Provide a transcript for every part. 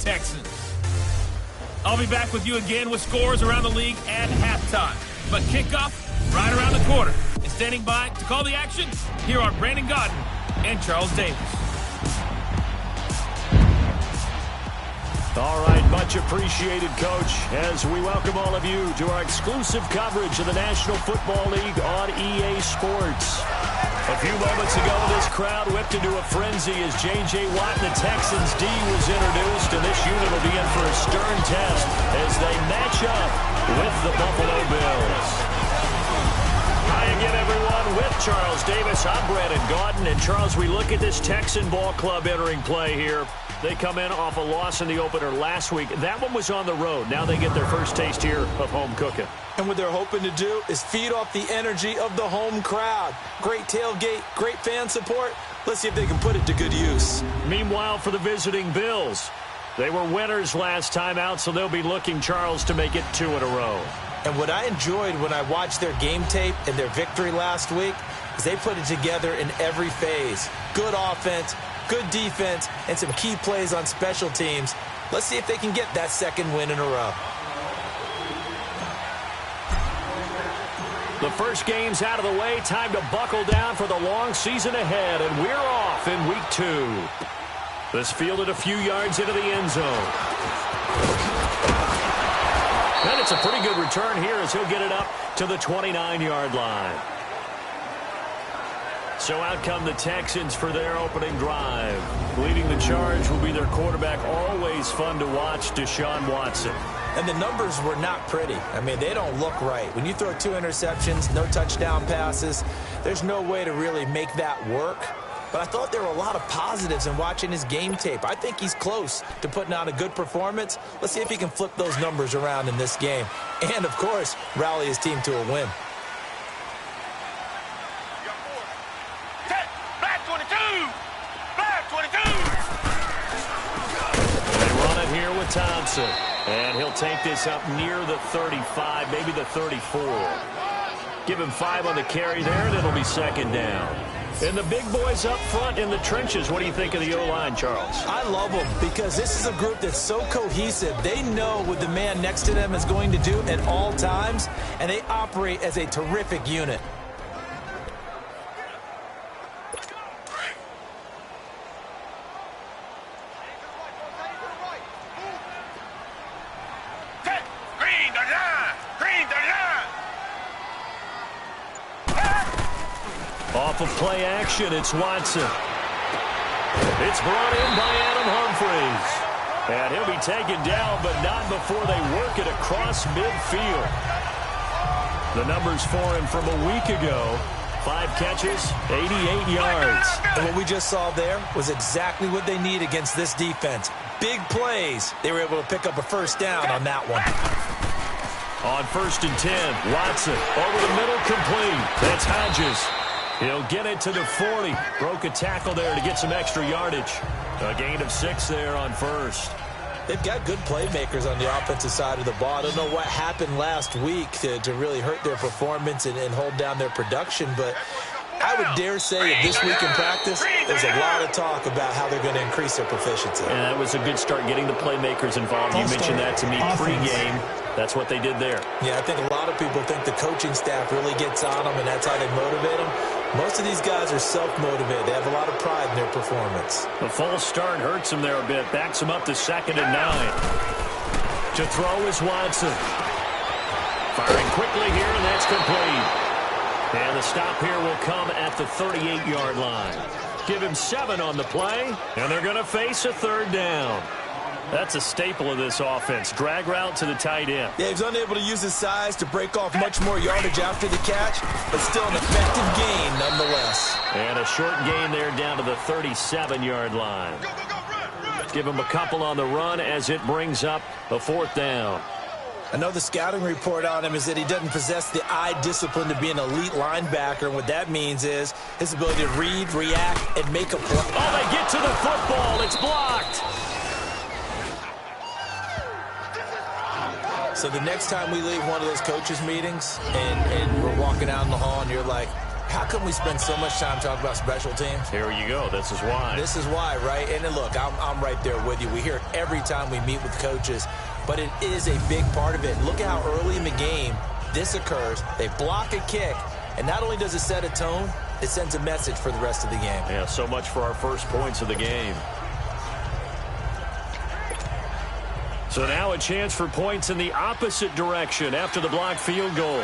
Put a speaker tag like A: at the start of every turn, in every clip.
A: Texans. I'll be back with you again with scores around the league at halftime. But kickoff right around the corner. And standing by to call the action, here are Brandon Gaudin and Charles Davis.
B: All right, much appreciated, Coach, as we welcome all of you to our exclusive coverage of the National Football League on EA Sports. A few moments ago, this crowd whipped into a frenzy as J.J. Watt and the Texans D was introduced, and this unit will be in for a stern test as they match up with the Buffalo Bills. Hi again, everyone, with Charles Davis. I'm Brandon Gaudin, and Charles, we look at this Texan ball club entering play here. They come in off a loss in the opener last week. That one was on the road. Now they get their first taste here of home cooking.
C: And what they're hoping to do is feed off the energy of the home crowd. Great tailgate, great fan support. Let's see if they can put it to good use.
B: Meanwhile, for the visiting Bills, they were winners last time out, so they'll be looking, Charles, to make it 2 in a row.
C: And what I enjoyed when I watched their game tape and their victory last week is they put it together in every phase. Good offense, good defense, and some key plays on special teams. Let's see if they can get that second win in a row.
B: The first game's out of the way. Time to buckle down for the long season ahead, and we're off in week 2. This fielded a few yards into the end zone. And it's a pretty good return here as he'll get it up to the 29-yard line. So out come the Texans for their opening drive. Leading the charge will be their quarterback. Always fun to watch, Deshaun Watson.
C: And the numbers were not pretty. I mean, they don't look right. When you throw 2 interceptions, no touchdown passes, there's no way to really make that work. But I thought there were a lot of positives in watching his game tape. I think he's close to putting out a good performance. Let's see if he can flip those numbers around in this game. And, of course, rally his team to a win.
B: Here with Thompson, and he'll take this up near the 35, maybe the 34. Give him 5 on the carry there, and it'll be second down. And the big boys up front in the trenches. What do you think of the O-line, Charles?
C: I love them because this is a group that's so cohesive. They know what the man next to them is going to do at all times, and they operate as a terrific unit.
B: Off of play action, it's Watson. It's brought in by Adam Humphries. And he'll be taken down, but not before they work it across midfield. The numbers for him from a week ago. 5 catches, 88 yards.
C: And what we just saw there was exactly what they need against this defense. Big plays. They were able to pick up a first down on that one.
B: On 1st and 10, Watson over the middle, complete. That's Hodges. He'll get it to the 40. Broke a tackle there to get some extra yardage. A gain of 6 there on 1st.
C: They've got good playmakers on the offensive side of the ball. I don't know what happened last week to really hurt their performance and hold down their production, but I would dare say that this week in practice, there's a lot of talk about how they're going to increase their proficiency.
B: And that was a good start, getting the playmakers involved. You mentioned that to me pregame. That's what they did there.
C: Yeah, I think a lot of people think the coaching staff really gets on them, and that's how they motivate them. Most of these guys are self-motivated. They have a lot of pride in their performance.
B: The false start hurts them there a bit. Backs them up to 2nd and 9. To throw is Watson. Firing quickly here, and that's complete. And the stop here will come at the 38-yard line. Give him 7 on the play, and they're going to face a 3rd down. That's a staple of this offense. Drag route to the tight end.
C: Yeah, he's unable to use his size to break off much more yardage after the catch, but still an effective gain nonetheless.
B: And a short gain there down to the 37-yard line. Give him a couple on the run as it brings up a 4th down.
C: I know the scouting report on him is that he doesn't possess the eye discipline to be an elite linebacker, and what that means is his ability to read, react, and make a play.
B: Oh, they get to the football. It's blocked.
C: So the next time we leave one of those coaches' meetings and we're walking out in the hall and you're like, How come we spend so much time talking about special teams?
B: Here you go. This is why.
C: This is why, right? And look, I'm right there with you. We hear it every time we meet with coaches, but it is a big part of it. Look at how early in the game this occurs. They block a kick, and not only does it set a tone, it sends a message for the rest of the game.
B: Yeah, so much for our first points of the game. So now a chance for points in the opposite direction after the blocked field goal.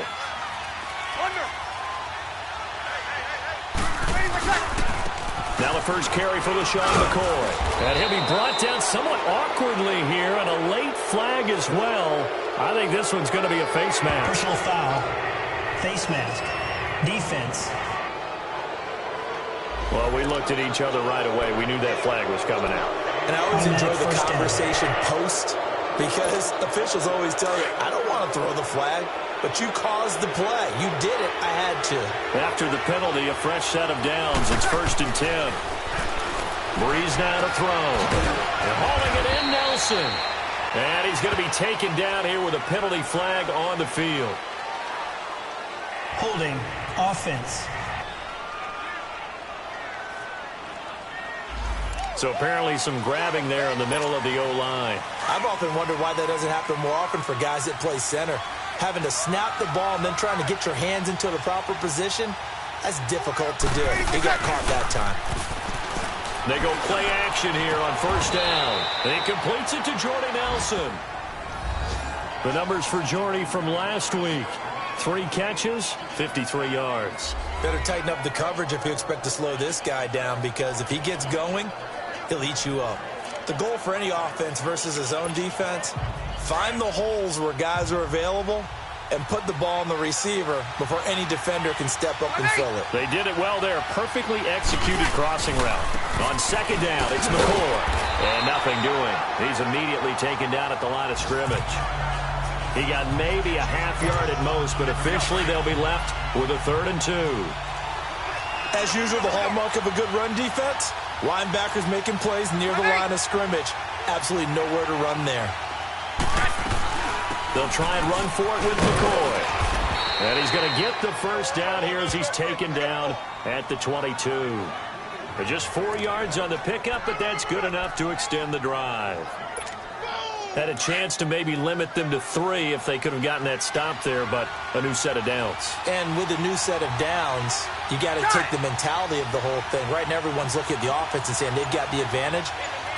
B: Now the first carry for LaShawn McCoy. And he'll be brought down somewhat awkwardly here, and a late flag as well. I think this one's going to be a face mask.
D: Personal foul, face mask, defense.
B: Well, we looked at each other right away. We knew that flag was coming out.
C: And I always enjoy the conversation post, because officials always tell you, I don't want to throw the flag, but you caused the play. You did it. I had to.
B: After the penalty, a fresh set of downs. It's 1st and 10. Breeze now to throw. And hauling it in, Nelson. And he's going to be taken down here with a penalty flag on the field.
D: Holding, offense.
B: So apparently some grabbing there in the middle of the O-line.
C: I've often wondered why that doesn't happen more often for guys that play center. Having to snap the ball and then trying to get your hands into the proper position, that's difficult to do. He got caught that time.
B: They go play action here on 1st down. And he completes it to Jordy Nelson. The numbers for Jordy from last week. 3 catches, 53 yards.
C: Better tighten up the coverage if you expect to slow this guy down, because if he gets going, he'll eat you up. The goal for any offense versus his own defense, find the holes where guys are available and put the ball on the receiver before any defender can step up and fill it.
B: They did it well there. Perfectly executed crossing route. On 2nd down, it's McCoy. And nothing doing. He's immediately taken down at the line of scrimmage. He got maybe a half yard at most, but officially they'll be left with a 3rd and 2.
C: As usual, the hallmark of a good run defense, linebackers making plays near the line of scrimmage. Absolutely nowhere to run there.
B: They'll try and run for it with McCoy. And he's going to get the 1st down here as he's taken down at the 22. Just 4 yards on the pickup, but that's good enough to extend the drive. Had a chance to maybe limit them to 3 if they could have gotten that stop there, but a new set of downs.
C: And with a new set of downs, you got to take the mentality of the whole thing. Right now, everyone's looking at the offense and saying they've got the advantage.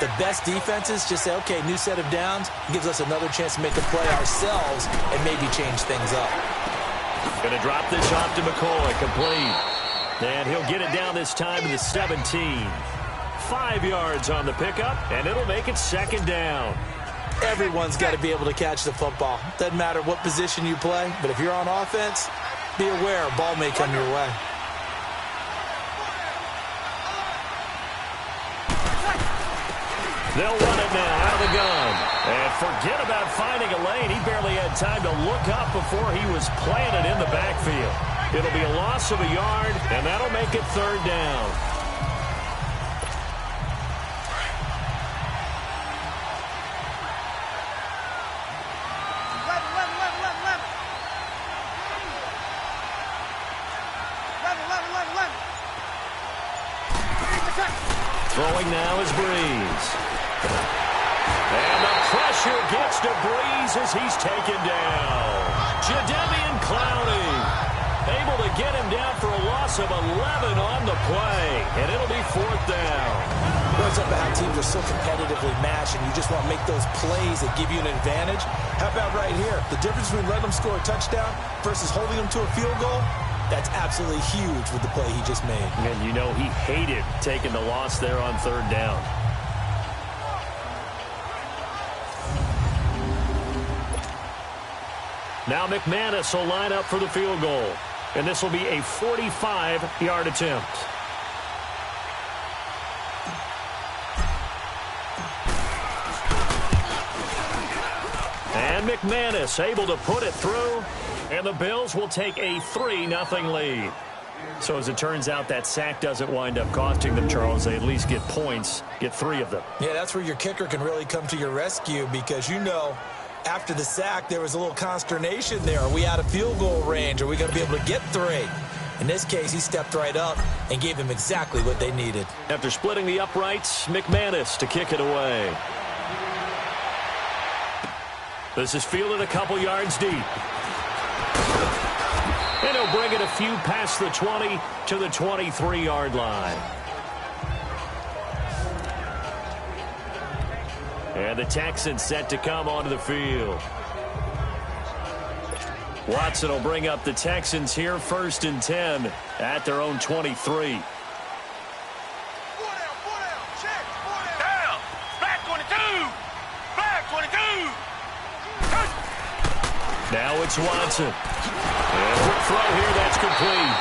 C: The best defenses just say, okay, new set of downs, gives us another chance to make a play ourselves and maybe change things up.
B: Going to drop this off to McCoy, complete. And he'll get it down this time to the 17. 5 yards on the pickup, and it'll make it 2nd down.
C: Everyone's got to be able to catch the football. Doesn't matter what position you play, but if you're on offense, be aware a ball may come your way.
B: They'll run it now out of the gun. And forget about finding a lane. He barely had time to look up before he was planted in the backfield. It'll be a loss of a yard, and that'll make it 3rd down. Throwing now is Breeze. And the pressure gets to Breeze as he's taken down. Jadeveon Clowney able to get him down for a loss of 11 on the play. And it'll be 4th down.
C: What's up about how teams are so competitively matched and you just want to make those plays that give you an advantage? How about right here? The difference between letting them score a touchdown versus holding them to a field goal? That's absolutely huge with the play he just made.
B: And you know he hated taking the loss there on 3rd down. Now McManus will line up for the field goal. And this will be a 45-yard attempt. And McManus able to put it through. And the Bills will take a 3-0 lead. So as it turns out, that sack doesn't wind up costing them, Charles. They at least get points, get 3 of them.
C: Yeah, that's where your kicker can really come to your rescue, because you know after the sack there was a little consternation there. Are we out of field goal range? Are we going to be able to get 3? In this case, he stepped right up and gave them exactly what they needed.
B: After splitting the uprights, McManus to kick it away. This is fielded a couple yards deep. And he'll bring it a few past the 20 to the 23-yard line. And the Texans set to come onto the field. Watson will bring up the Texans here, 1st and 10 at their own 23. Now it's Watson. And a quick throw here, that's complete.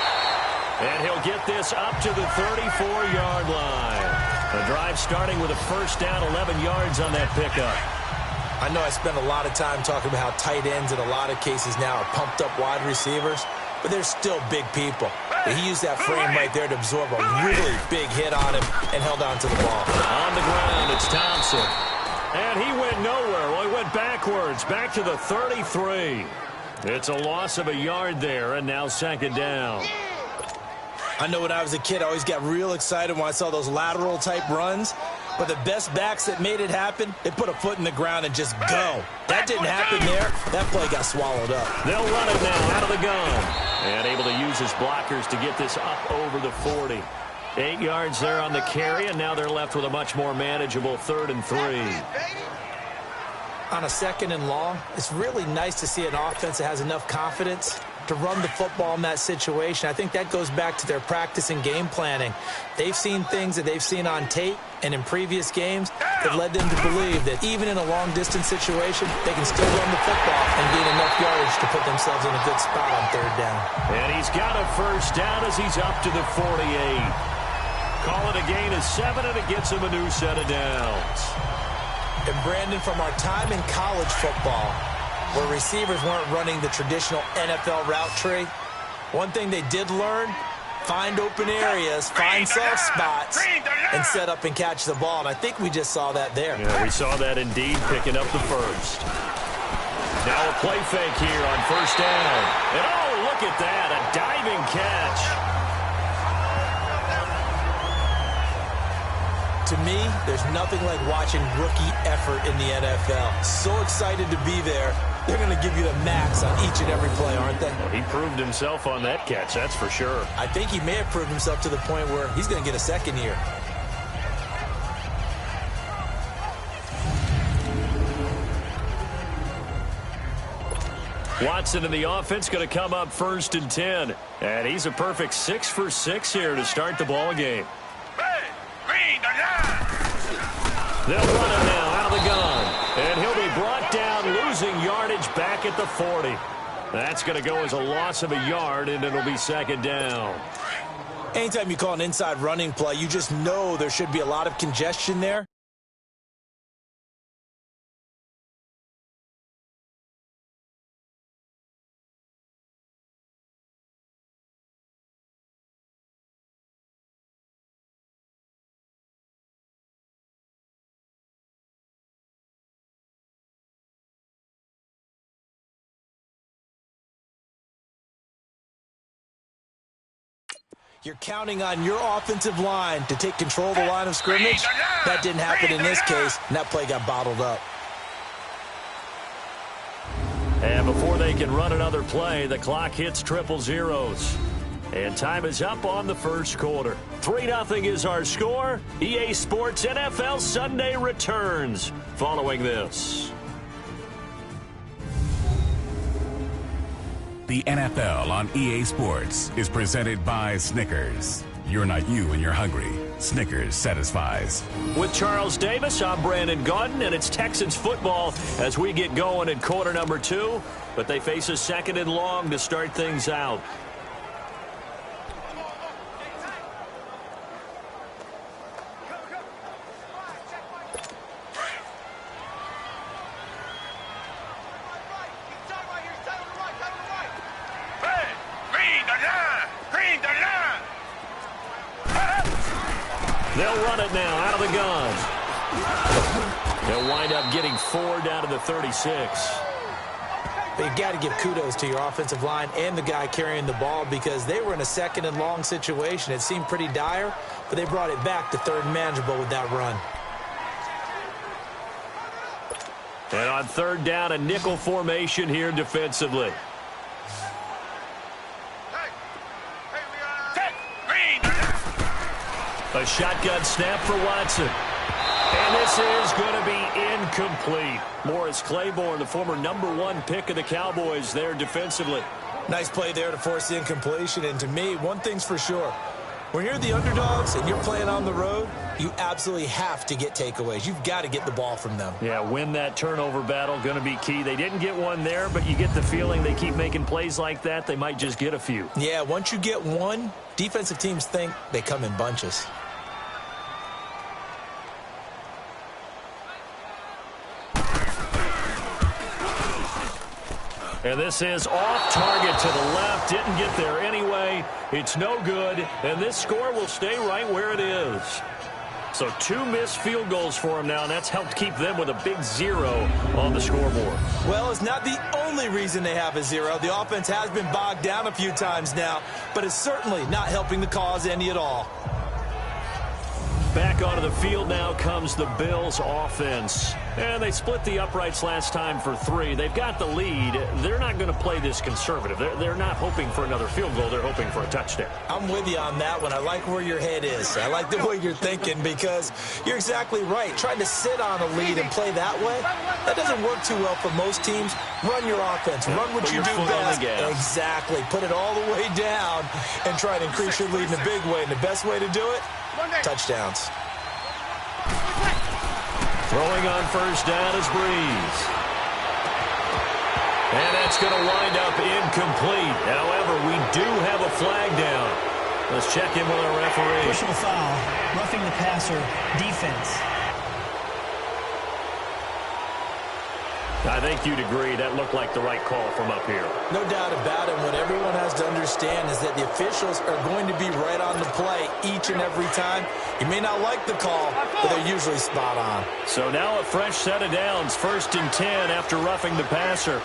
B: And he'll get this up to the 34-yard line. The drive starting with a first down, 11 yards on that pickup.
C: I know I spent a lot of time talking about how tight ends in a lot of cases now are pumped up wide receivers, but they're still big people. But he used that frame right there to absorb a really big hit on him and held on to the ball.
B: On the ground, it's Thompson. And he went nowhere. Well, he went backwards, back to the 33. It's a loss of a yard there, and now 2nd down.
C: I know when I was a kid, I always got real excited when I saw those lateral-type runs. But the best backs that made it happen, they put a foot in the ground and just go. That didn't happen there. That play got swallowed up.
B: They'll run it now out of the gun. And able to use his blockers to get this up over the 40. 8 yards there on the carry, and now they're left with a much more manageable 3rd and 3.
C: On a 2nd and long, it's really nice to see an offense that has enough confidence to run the football in that situation. I think that goes back to their practice and game planning. They've seen things that they've seen on tape and in previous games that led them to believe that even in a long-distance situation, they can still run the football and gain enough yardage to put themselves in a good spot on 3rd down.
B: And he's got a first down as he's up to the 48. Call it a gain of 7, and it gets him a new set of downs.
C: And Brandon, from our time in college football, where receivers weren't running the traditional NFL route tree, one thing they did learn, find open areas, find soft spots, and set up and catch the ball. And I think we just saw that there.
B: Yeah, we saw that indeed, picking up the first. Now a play fake here on 1st down. And oh, look at that, a diving catch.
C: To me, there's nothing like watching rookie effort in the NFL. So excited to be there. They're going to give you the max on each and every play, aren't they?
B: Well, he proved himself on that catch, that's for sure.
C: I think he may have proved himself to the point where he's going to get a 2nd year.
B: Watson in the offense going to come up 1st and 10. And he's a perfect 6 for 6 here to start the ball game. They'll run it now out of the gun. And he'll be brought down, losing yardage back at the 40. That's going to go as a loss of a yard, and it'll be 2nd down.
C: Anytime you call an inside running play, you just know there should be a lot of congestion there. You're counting on your offensive line to take control of the line of scrimmage. That didn't happen in this case, and that play got bottled up.
B: And before they can run another play, the clock hits triple zeros. And time is up on the first quarter. 3-0 is our score. EA Sports NFL Sunday returns following this.
E: The NFL on EA Sports is presented by Snickers. You're not you when you're hungry. Snickers satisfies.
B: With Charles Davis, I'm Brandon Gaudin, and it's Texans football as we get going in quarter number 2. But they face a 2nd and long to start things out. They'll run it now out of the gun. They'll wind up getting 4 down to the 36.
C: But you got to give kudos to your offensive line and the guy carrying the ball because they were in a second and long situation. It seemed pretty dire, but they brought it back to third and manageable with that run.
B: And on third down, a nickel formation here defensively. A shotgun snap for Watson. And this is going to be incomplete. Morris Claiborne, the former #1 pick of the Cowboys there defensively.
C: Nice play there to force the incompletion. And to me, one thing's for sure. When you're the underdogs and you're playing on the road, you absolutely have to get takeaways. You've got to get the ball from them.
B: Yeah, win that turnover battle, going to be key. They didn't get one there, but you get the feeling they keep making plays like that, they might just get a few.
C: Yeah, once you get one, defensive teams think they come in bunches.
B: And this is off target to the left. Didn't get there anyway. It's no good. And this score will stay right where it is. So 2 missed field goals for them now, and that's helped keep them with a big 0 on the scoreboard.
C: Well, it's not the only reason they have a 0. The offense has been bogged down a few times now, but it's certainly not helping the cause any at all.
B: Back onto the field now comes the Bills offense. And they split the uprights last time for 3. They've got the lead. They're not going to play this conservative. They're not hoping for another field goal. They're hoping for a touchdown.
C: I'm with you on that one. I like where your head is. I like the way you're thinking because you're exactly right. Trying to sit on a lead and play that way, that doesn't work too well for most teams. Run your offense. Run what you do best. Exactly. Put it all the way down and try to increase your lead in a big way. And the best way to do it, touchdowns.
B: Throwing on first down is Breeze. And that's going to wind up incomplete. However, we do have a flag down. Let's check in with our referee.
D: Personal foul, roughing the passer, defense.
B: I think you'd agree that looked like the right call from up here.
C: No doubt about it. What everyone has to understand is that the officials are going to be right on the play each and every time. You may not like the call, but they're usually spot on.
B: So now a fresh set of downs, 1st and 10 after roughing the passer.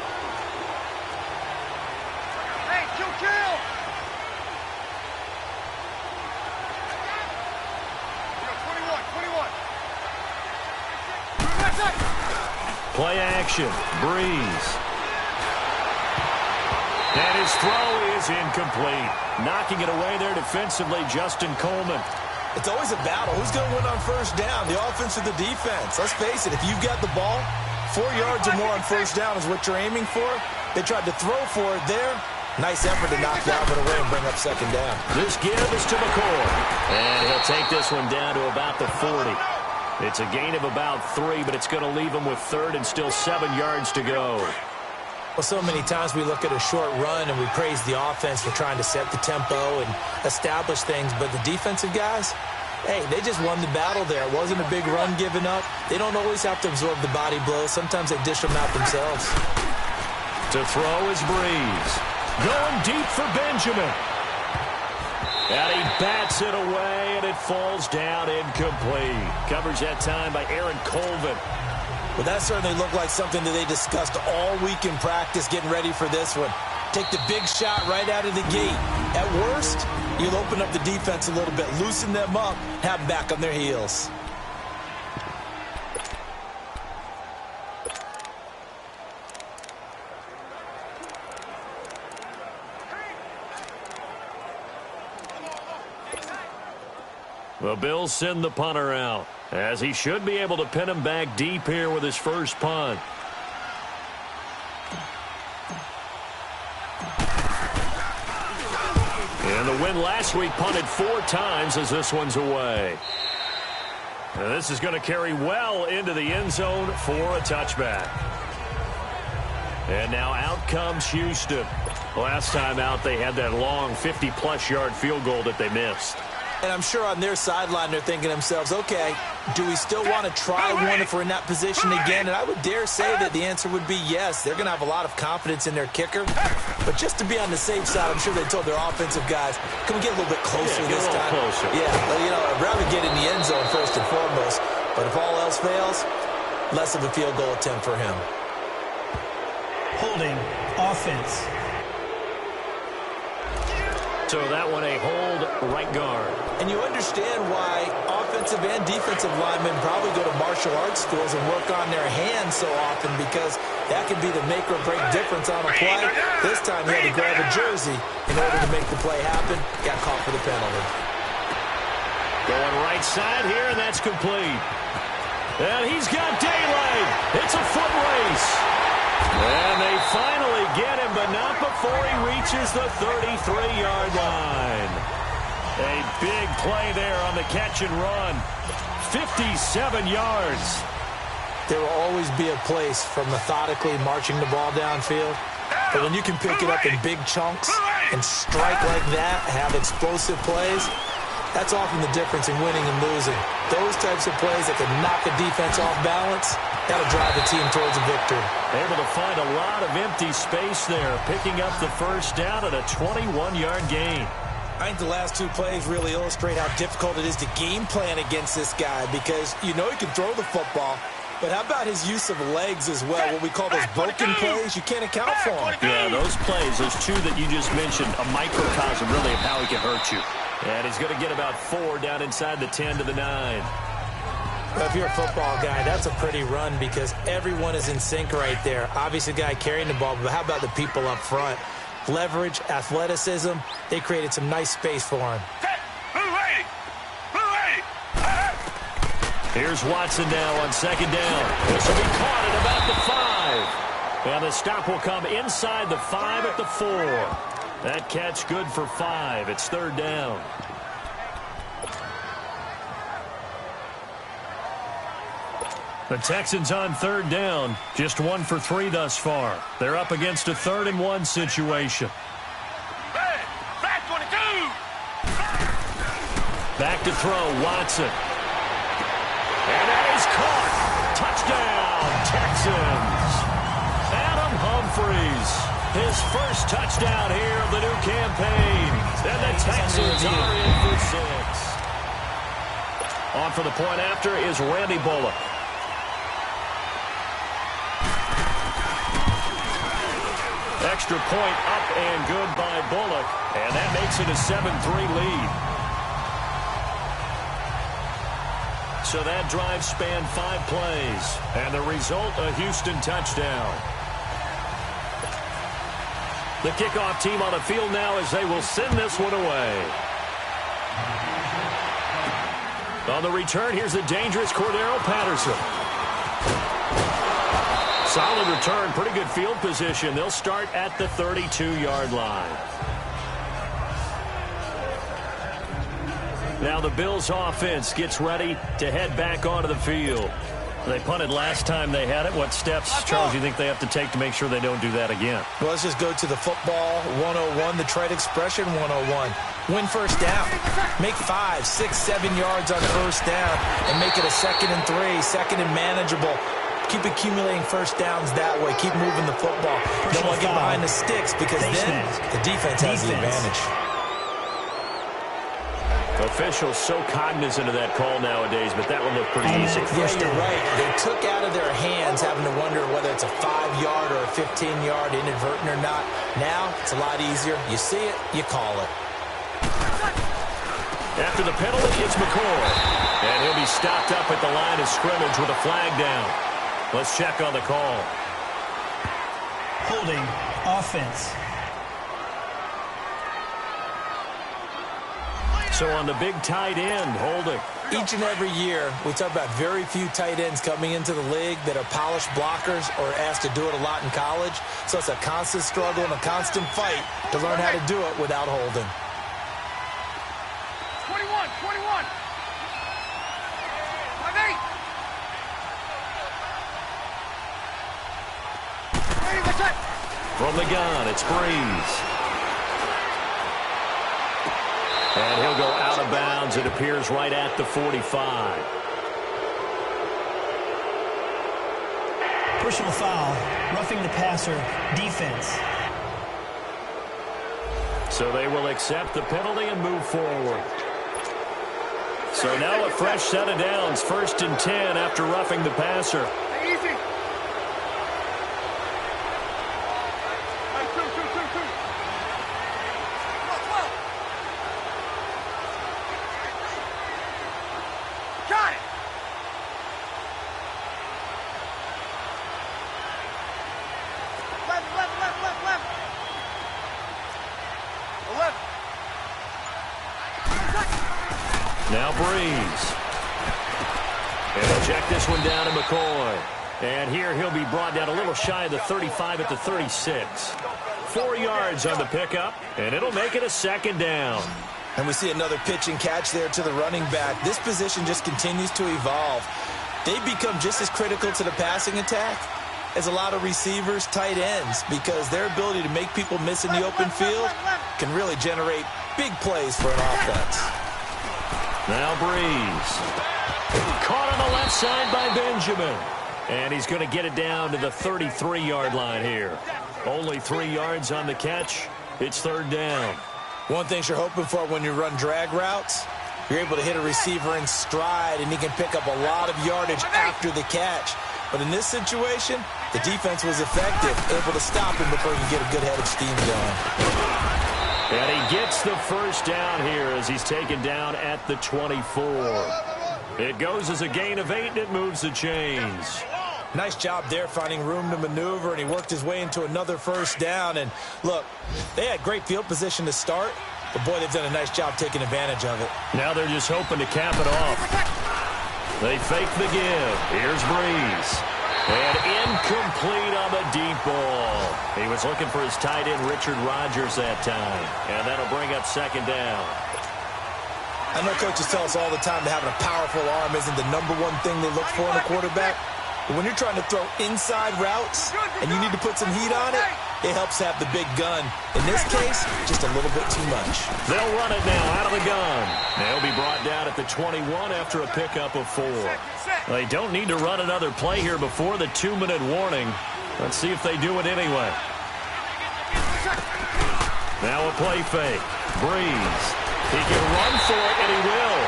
F: Hey, kill!
B: Play action. Breeze. And his throw is incomplete. Knocking it away there defensively, Justin Coleman.
C: It's always a battle. Who's going to win on first down, the offense or the defense? Let's face it, if you've got the ball, 4 yards or more on first down is what you're aiming for. They tried to throw for it there. Nice effort to knock that one away and bring up second down.
B: This give is to McCoy. And he'll take this one down to about the 40. It's a gain of about 3, but it's going to leave him with 3rd and still 7 yards to go.
C: Well, so many times we look at a short run and we praise the offense for trying to set the tempo and establish things, but the defensive guys, hey, they just won the battle there. It wasn't a big run given up. They don't always have to absorb the body blows. Sometimes they dish them out themselves.
B: To throw is Breeze. Going deep for Benjamin. And he bats it away, and it falls down incomplete. Coverage that time by Aaron Colvin.
C: Well, that certainly looked like something that they discussed all week in practice getting ready for this one. Take the big shot right out of the gate. At worst, you'll open up the defense a little bit, loosen them up, have them back on their heels.
B: The Bills send the punter out, as he should be able to pin him back deep here with his first punt. And the win last week punted 4 times as this one's away. And this is going to carry well into the end zone for a touchback. And now out comes Houston. Last time out, they had that long 50-plus yard field goal that they missed.
C: And I'm sure on their sideline they're thinking to themselves, okay, do we still want to try one if we're in that position again? And I would dare say that the answer would be yes. They're going to have a lot of confidence in their kicker. But just to be on the safe side, I'm sure they told their offensive guys, can we get a little bit closer this time?
B: Closer.
C: Yeah, well, you know, I'd rather get in the end zone first and foremost. But if all else fails, less of a field goal attempt for him.
D: Holding. Offense.
B: So that one a hold right guard.
C: And you understand why offensive and defensive linemen probably go to martial arts schools and work on their hands so often, because that can be the make or break difference on a play. This time he had to grab a jersey in order to make the play happen. Got caught for the penalty.
B: Going right side here, and that's complete. And he's got daylight. It's a foot race. And they finally get him, but not before he reaches the 33-yard line. A big play there on the catch and run. 57 yards.
C: There will always be a place for methodically marching the ball downfield. But when you can pick it up in big chunks and strike like that, have explosive plays, that's often the difference in winning and losing. Those types of plays that can knock a defense off balance, that'll drive the team towards a victory.
B: Able to find a lot of empty space there, picking up the first down at a 21-yard gain.
C: I think the last two plays really illustrate how difficult it is to game plan against this guy, because you know he can throw the football, but how about his use of legs as well? What we call those broken plays, you can't account for them.
B: Yeah, those plays, those two that you just mentioned, a microcosm really of how he can hurt you. And he's going to get about 4 down inside the 10 to the 9.
C: Well, if you're a football guy, that's a pretty run, because everyone is in sync right there. Obviously, the guy carrying the ball, but how about the people up front? Leverage, athleticism, they created some nice space for him.
B: Here's Watson now on second down. This will be caught at about the 5. And the stop will come inside the 5 at the 4. That catch good for 5. It's third down. The Texans on third down, just 1 for 3 thus far. They're up against a 3rd and 1 situation.
F: Hey, back 22.
B: Back to throw, Watson. And that is caught. Touchdown, Texans. Adam Humphries, his first touchdown here of the new campaign. And the Texans are in for 6. On for the point after is Randy Bullock. Extra point up and good by Bullock. And that makes it a 7-3 lead. So that drive spanned 5 plays. And the result, a Houston touchdown. The kickoff team on the field now as they will send this one away. On the return, here's the dangerous Cordero Patterson. Solid return, pretty good field position. They'll start at the 32-yard line. Now the Bills offense gets ready to head back onto the field. They punted last time they had it. What steps, Charles, do you think they have to take to make sure they don't do that again?
C: Well, let's just go to the football 101, the trade expression 101. Win first down. Make 5, 6, 7 yards on first down and make it a 2nd and 3, 2nd and manageable. Keep accumulating first downs that way. Keep moving the football. Don't want to get behind the sticks, because then the defense has the advantage.
B: Officials so cognizant of that call nowadays, but that one looked pretty easy.
C: Yeah, you're right. They took out of their hands having to wonder whether it's a 5-yard or a 15-yard, inadvertent or not. Now, it's a lot easier. You see it, you call it.
B: After the penalty, it's McCoy. And he'll be stopped up at the line of scrimmage with a flag down. Let's check on the call.
D: Holding. Offense.
B: So on the big tight end, holding.
C: Each and every year, we talk about very few tight ends coming into the league that are polished blockers or asked to do it a lot in college. So it's a constant struggle and a constant fight to learn how to do it without holding.
F: 21. 5-8. Ready, what's that?
B: From the gun, it's Breeze. And he'll go out of bounds. It appears right at the 45.
D: Personal foul. Roughing the passer. Defense.
B: So they will accept the penalty and move forward. So now a fresh set of downs. 1st and 10 after roughing the passer.
F: Easy.
B: Now Breeze. And they'll check this one down to McCoy. And here he'll be brought down a little shy of the 35 at the 36. 4 yards on the pickup, and it'll make it a second down.
C: And we see another pitch and catch there to the running back. This position just continues to evolve. They've become just as critical to the passing attack as a lot of receivers, tight ends, because their ability to make people miss in the open field can really generate big plays for an offense.
B: Now Breeze. Caught on the left side by Benjamin. And he's going to get it down to the 33-yard line here. Only 3 yards on the catch. It's third down.
C: One thing you're hoping for when you run drag routes, you're able to hit a receiver in stride, and he can pick up a lot of yardage after the catch. But in this situation, the defense was effective, able to stop him before he could get a good head of steam going.
B: And he gets the first down here as he's taken down at the 24. It goes as a gain of 8, and it moves the chains.
C: Nice job there finding room to maneuver, and he worked his way into another first down. And look, they had great field position to start, but boy, they've done a nice job taking advantage of it.
B: Now they're just hoping to cap it off. They fake the give. Here's Breeze. And incomplete on the deep ball. He was looking for his tight end, Richard Rodgers, that time. And that'll bring up second down.
C: I know coaches tell us all the time that having a powerful arm isn't the #1 thing they look for in a quarterback. But when you're trying to throw inside routes and you need to put some heat on it, it helps have the big gun. In this case, just a little bit too much.
B: They'll run it now out of the gun. They'll be brought down at the 21 after a pickup of 4. They don't need to run another play here before the 2-minute warning. Let's see if they do it anyway. Now a play fake. Breeze. He can run for it, and he will.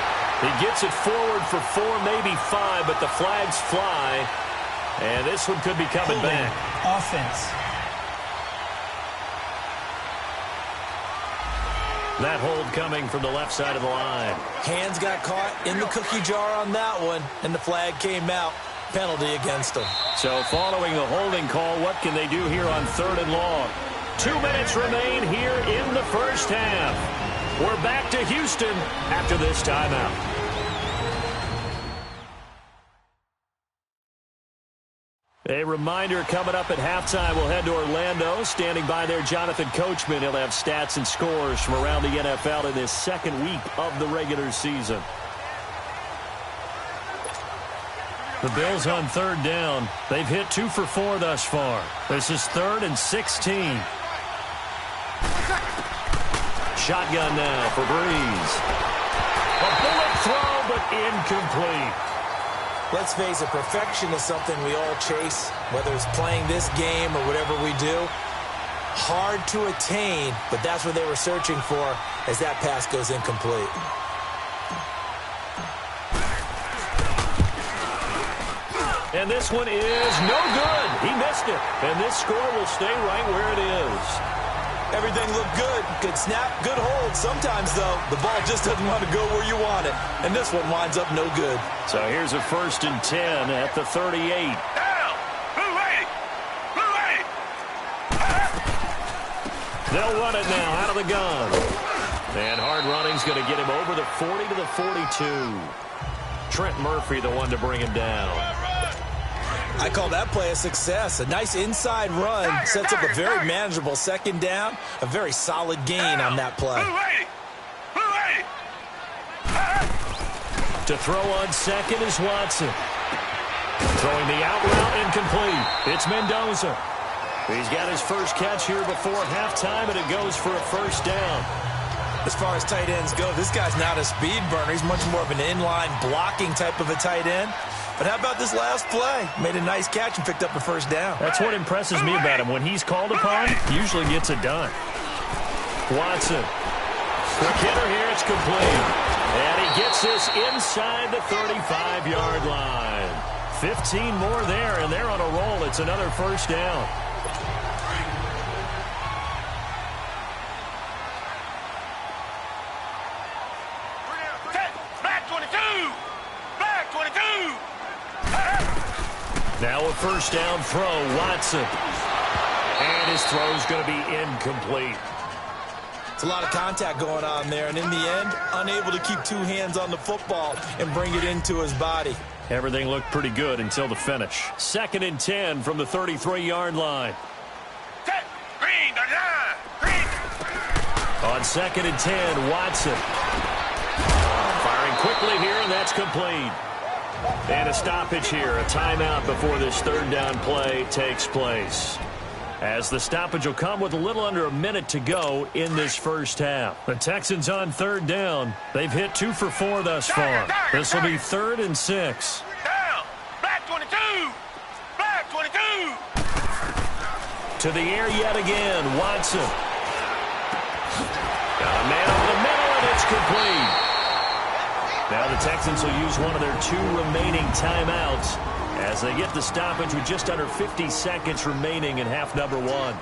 B: He gets it forward for 4, maybe 5, but the flags fly. And this one could be coming back.
D: Offense.
B: That hold coming from the left side of the line.
C: Hands got caught in the cookie jar on that one, and the flag came out. Penalty against them.
B: So following the holding call, what can they do here on 3rd and long? 2 minutes remain here in the first half. We're back to Houston after this timeout. A reminder coming up at halftime, we'll head to Orlando. Standing by there, Jonathan Coachman. He'll have stats and scores from around the NFL in this second week of the regular season. The Bills on 3rd down. They've hit 2 for 4 thus far. This is 3rd and 16. Shotgun now for Breeze. A bullet throw, but incomplete.
C: Let's face it, perfection is something we all chase, whether it's playing this game or whatever we do. Hard to attain, but that's what they were searching for as that pass goes incomplete.
B: And this one is no good. He missed it. And this score will stay right where it is.
C: Everything looked good. Good snap, good hold. Sometimes, though, the ball just doesn't want to go where you want it. And this one winds up no good.
B: So here's a 1st and 10 at the 38.
F: Down! Move ready! Move ready!
B: They'll run it now out of the gun. And hard running's going to get him over the 40 to the 42. Trent Murphy, the one to bring him down.
C: I call that play a success. A nice inside run sets up a very manageable second down. A very solid gain on that play.
B: To throw on second is Watson. Throwing the out route incomplete. It's Mendoza. He's got his first catch here before halftime, and it goes for a first down.
C: As far as tight ends go, this guy's not a speed burner. He's much more of an inline blocking type of a tight end. But how about this last play? Made a nice catch and picked up a first down.
B: That's what impresses me about him. When he's called upon, he usually gets it done. Watson. Quick hitter here. It's complete. And he gets this inside the 35-yard line. 15 more there, and they're on a roll. It's another first down. Now a first down throw, Watson. And his throw's going to be incomplete.
C: It's a lot of contact going on there, and in the end, unable to keep two hands on the football and bring it into his body.
B: Everything looked pretty good until the finish. 2nd and 10 from the 33-yard line.
F: Green, the line. Green.
B: On 2nd and 10, Watson. Firing quickly here, and that's complete. And a stoppage here, a timeout before this 3rd down play takes place. As the stoppage will come with a little under a minute to go in this first half. The Texans on 3rd down. They've hit 2 for 4 thus far. This will be 3rd and 6.
F: Down. Black 22. Black 22.
B: To the air yet again, Watson. Got a man over the middle, and it's complete. Now the Texans will use one of their 2 remaining timeouts as they get the stoppage with just under 50 seconds remaining in half number 1.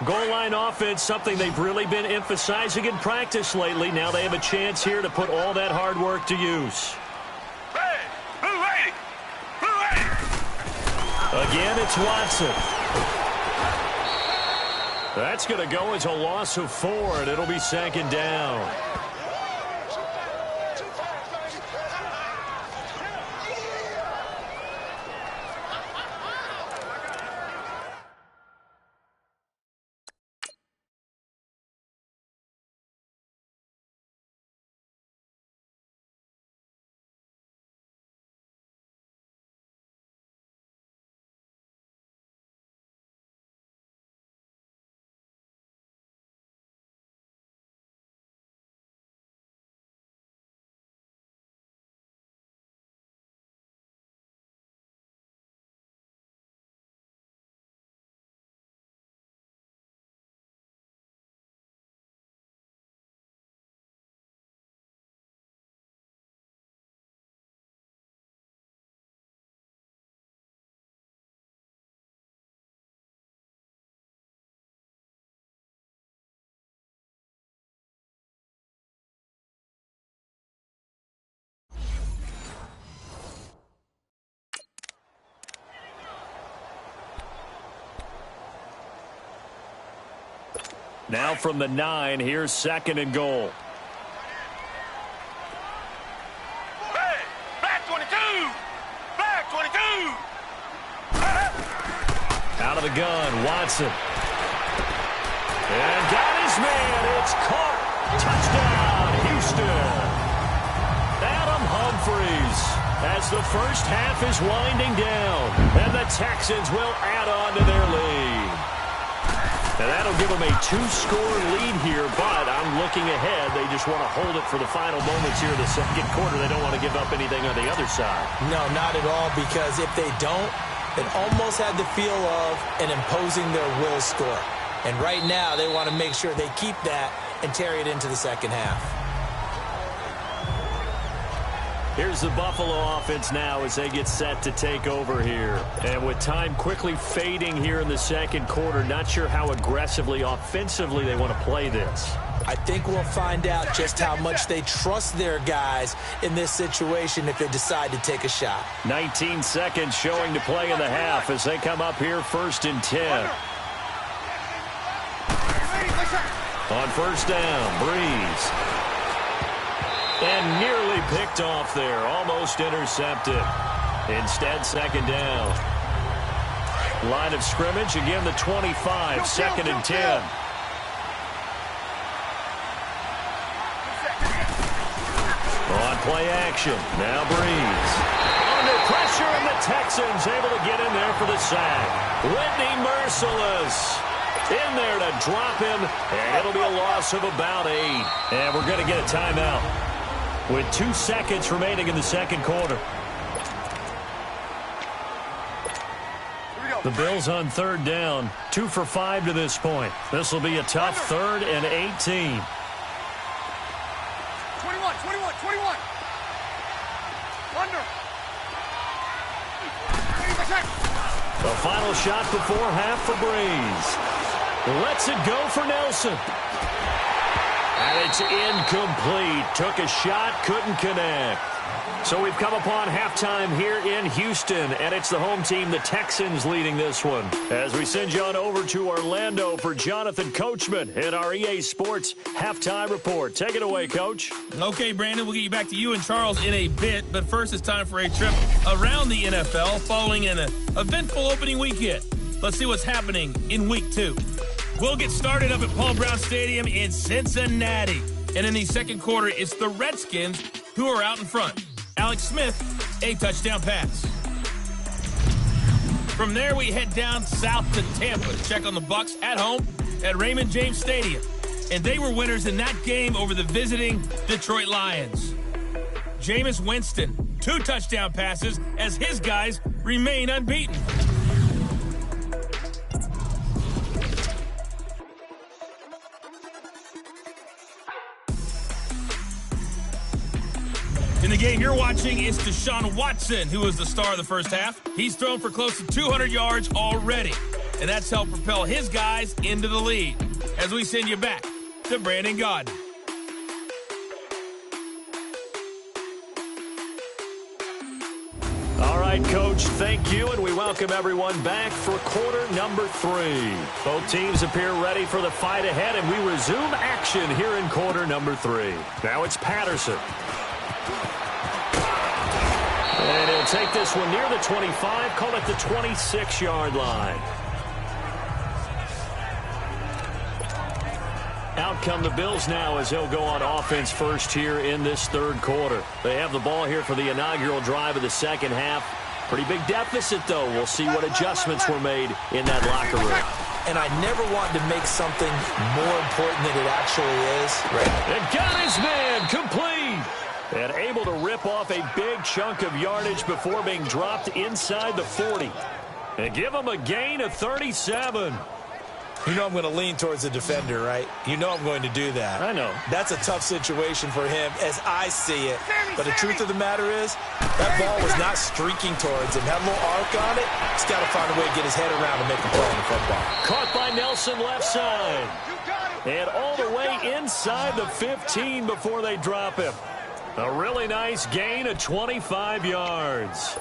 B: Goal line offense, something they've really been emphasizing in practice lately. Now they have a chance here to put all that hard work to use.
F: Red. Blue 80. Blue 80.
B: Again, it's Watson. That's going to go as a loss of 4, and it'll be 2nd down. Now from the 9, here's 2nd and goal.
F: Red. Black 22. Black 22.
B: Out of the gun, Watson. And got his man. It's caught. Touchdown, Houston. Adam Humphries as the first half is winding down. And the Texans will add on to their lead. And that'll give them a 2-score lead here, but I'm looking ahead. They just want to hold it for the final moments here in the 2nd quarter. They don't want to give up anything on the other side.
C: No, not at all, because if they don't, it almost had the feel of an imposing their will score. And right now, they want to make sure they keep that and carry it into the 2nd half.
B: Here's the Buffalo offense now as they get set to take over here. And with time quickly fading here in the 2nd quarter, not sure how aggressively, offensively they want to play this.
C: I think we'll find out just how much they trust their guys in this situation if they decide to take a shot.
B: 19 seconds showing to play in the half as they come up here 1st and 10. On 1st down, Breeze. And nearly picked off there, almost intercepted. Instead, 2nd down. Line of scrimmage, again the 25, 2nd and 10. On play action, now Breeze. Under pressure, and the Texans able to get in there for the sack. Whitney Merciless in there to drop him, and it'll be a loss of about 8. And we're going to get a timeout with 2 seconds remaining in the 2nd quarter. The Bills on 3rd down, 2 for 5 to this point. This will be a tough 3rd and 18.
F: 21. Under.
B: The final shot before half for Breeze. Lets it go for Nelson. And it's incomplete. Took a shot, couldn't connect. So we've come upon halftime here in Houston, and it's the home team, the Texans, leading this one. As we send you on over to Orlando for Jonathan Coachman in our EA Sports Halftime Report. Take it away, Coach.
A: Okay, Brandon, we'll get you back to you and Charles in a bit, but first it's time for a trip around the NFL following an eventful opening weekend. Let's see what's happening in Week 2. We'll get started up at Paul Brown Stadium in Cincinnati. And in the second quarter, it's the Redskins who are out in front. Alex Smith, a touchdown pass. From there, we head down south to Tampa to check on the Bucs at home at Raymond James Stadium. And they were winners in that game over the visiting Detroit Lions. Jameis Winston, 2 touchdown passes as his guys remain unbeaten. In the game you're watching, it's Deshaun Watson, who was the star of the first half. He's thrown for close to 200 yards already, and that's helped propel his guys into the lead. As we send you back to Brandon Gaudin.
B: All right, Coach, thank you, and we welcome everyone back for quarter number 3. Both teams appear ready for the fight ahead, and we resume action here in quarter number 3. Now it's Patterson. And he'll take this one near the 25, call it the 26-yard line. Out come the Bills now as he'll go on offense first here in this third quarter. They have the ball here for the inaugural drive of the second half. Pretty big deficit, though. We'll see what adjustments were made in that locker room.
C: And I never wanted to make something more important than it actually is.
B: Right. And got his man complete. And able to rip off a big chunk of yardage before being dropped inside the 40. And give him a gain of 37.
C: You know I'm going to lean towards the defender, right? You know I'm going to do that.
B: I know.
C: That's a tough situation for him as I see it. But the truth of the matter is, that ball was not streaking towards him. Had a little arc on it. He's got to find a way to get his head around and make a play on the football.
B: Caught by Nelson left side. And all the way inside the 15 before they drop him. A really nice gain of 25 yards.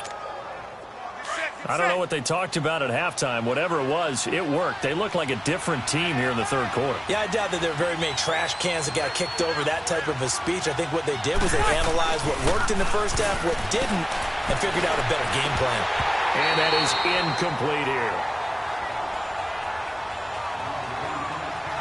B: I don't know what they talked about at halftime. Whatever it was, it worked. They look like a different team here in the third quarter.
C: Yeah, I doubt that there are very many trash cans that got kicked over that type of a speech. I think what they did was they analyzed what worked in the first half, what didn't, and figured out a better game plan.
B: And that is incomplete here.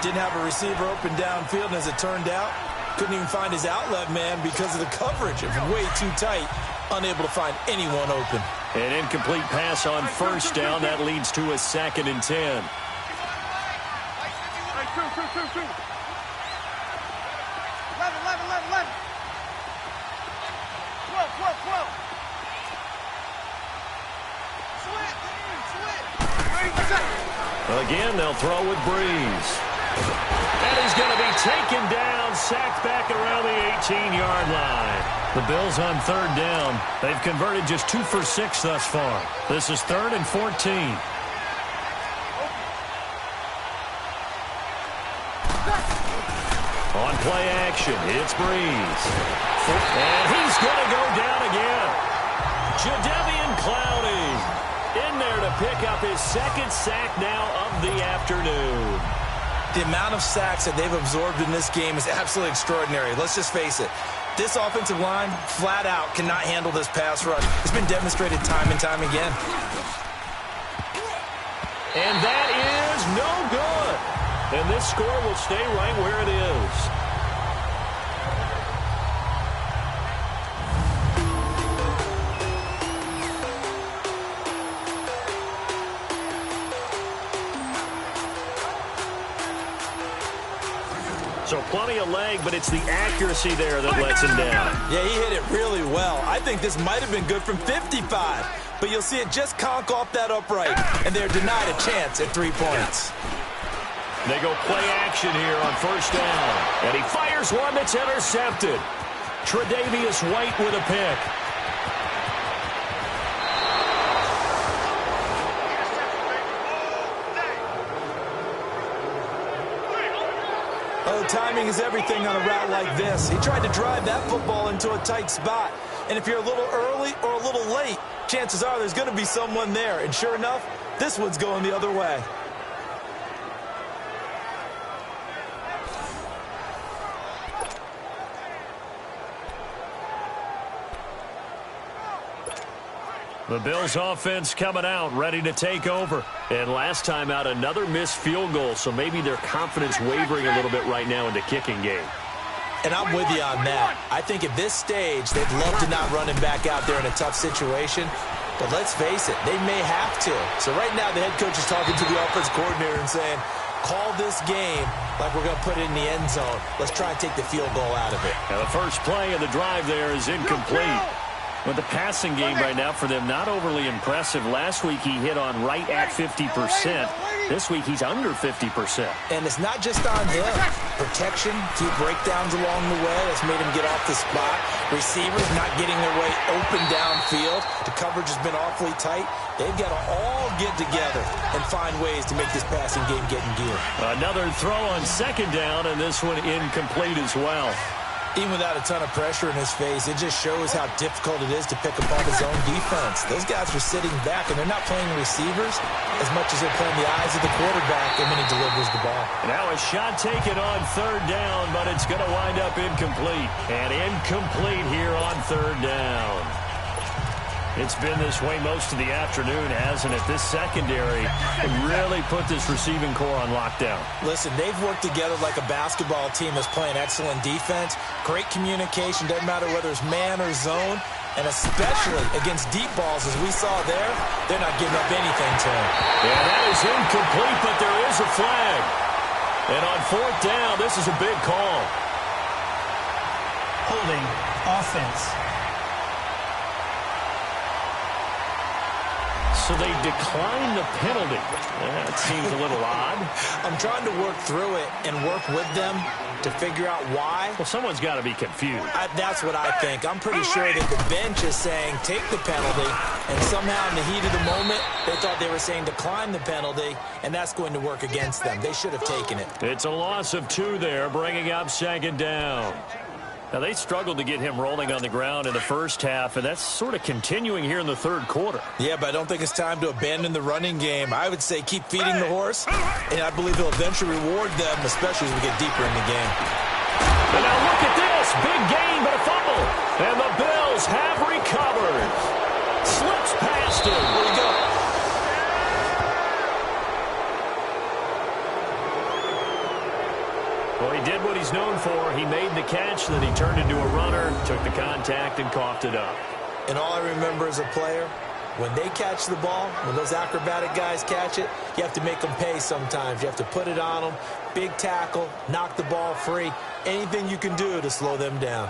C: Didn't have a receiver open downfield, and as it turned out, couldn't even find his outlet man because of the coverage. It was way too tight, unable to find anyone open.
B: An incomplete pass on first down. That leads to a 2nd and 10.
F: Hey, two. 11. Switch.
B: Again, they'll throw with Breeze. And he's going to be taken down, sacked back around the 18-yard line. The Bills on third down. They've converted just 2 for 6 thus far. This is 3rd and 14. On play action, it's Breeze. And he's going to go down again. Jadeveon Clowney in there to pick up his 2nd sack now of the afternoon.
C: The amount of sacks that they've absorbed in this game is absolutely extraordinary. Let's just face it. This offensive line, flat out, cannot handle this pass rush. It's been demonstrated time and time again.
B: And that is no good. And this score will stay right where it is. So plenty of leg, but it's the accuracy there that lets him down.
C: Yeah, he hit it really well. I think this might have been good from 55. But you'll see it just conk off that upright, and they're denied a chance at 3 points.
B: They go play action here on first down. And he fires one that's intercepted. Tre'Davious White with a pick.
C: Oh, timing is everything on a route like this. He tried to drive that football into a tight spot. And if you're a little early or a little late, chances are there's going to be someone there. And sure enough, this one's going the other way.
B: The Bills offense coming out, ready to take over. And last time out, another missed field goal, so maybe their confidence wavering a little bit right now in the kicking game.
C: And I'm with you on that. I think at this stage, they'd love to not run him back out there in a tough situation. But let's face it, they may have to. So right now, the head coach is talking to the offense coordinator and saying, call this game like we're going to put it in the end zone. Let's try and take the field goal out of it.
B: Now the first play of the drive there is incomplete. But the passing game right now for them, not overly impressive. Last week he hit on right at 50%. This week he's under 50%.
C: And it's not just on him. Protection, few breakdowns along the way. That's made him get off the spot. Receivers not getting their way open downfield. The coverage has been awfully tight. They've got to all get together and find ways to make this passing game get in gear.
B: Another throw on second down, and this one incomplete as well.
C: Even without a ton of pressure in his face, it just shows how difficult it is to pick apart his own defense. Those guys are sitting back, and they're not playing receivers as much as they're playing the eyes of the quarterback, and when he delivers the ball.
B: Now a shot taken on third down, but it's going to wind up incomplete. And incomplete here on third down. It's been this way most of the afternoon, hasn't it? This secondary really put this receiving core on lockdown.
C: Listen, they've worked together like a basketball team that's playing excellent defense. Great communication, doesn't matter whether it's man or zone. And especially against deep balls, as we saw there, they're not giving up anything to him.
B: Yeah, that is incomplete, but there is a flag. And on fourth down, this is a big call.
D: Holding offense.
B: So they declined the penalty. That seems a little odd.
C: I'm trying to work through it and work with them to figure out why.
B: Well, someone's got to be confused.
C: That's what I think. I'm pretty sure that the bench is saying take the penalty, and somehow in the heat of the moment, they thought they were saying decline the penalty, and that's going to work against them. They should have taken it.
B: It's a loss of 2 there, bringing up second down. Now, they struggled to get him rolling on the ground in the first half, and that's sort of continuing here in the third quarter.
C: Yeah, but I don't think it's time to abandon the running game. I would say keep feeding the horse, and I believe he'll eventually reward them, especially as we get deeper in the game.
B: And now look at this. Big gain, but a fumble. And the Bills have recovered. Slips past him.
C: Where'd he go?
B: Well, he did what he's known for. He made the catch, then he turned into a runner, took the contact, and coughed it up.
C: And all I remember as a player, when they catch the ball, when those acrobatic guys catch it, you have to make them pay sometimes. You have to put it on them, big tackle, knock the ball free, anything you can do to slow them down.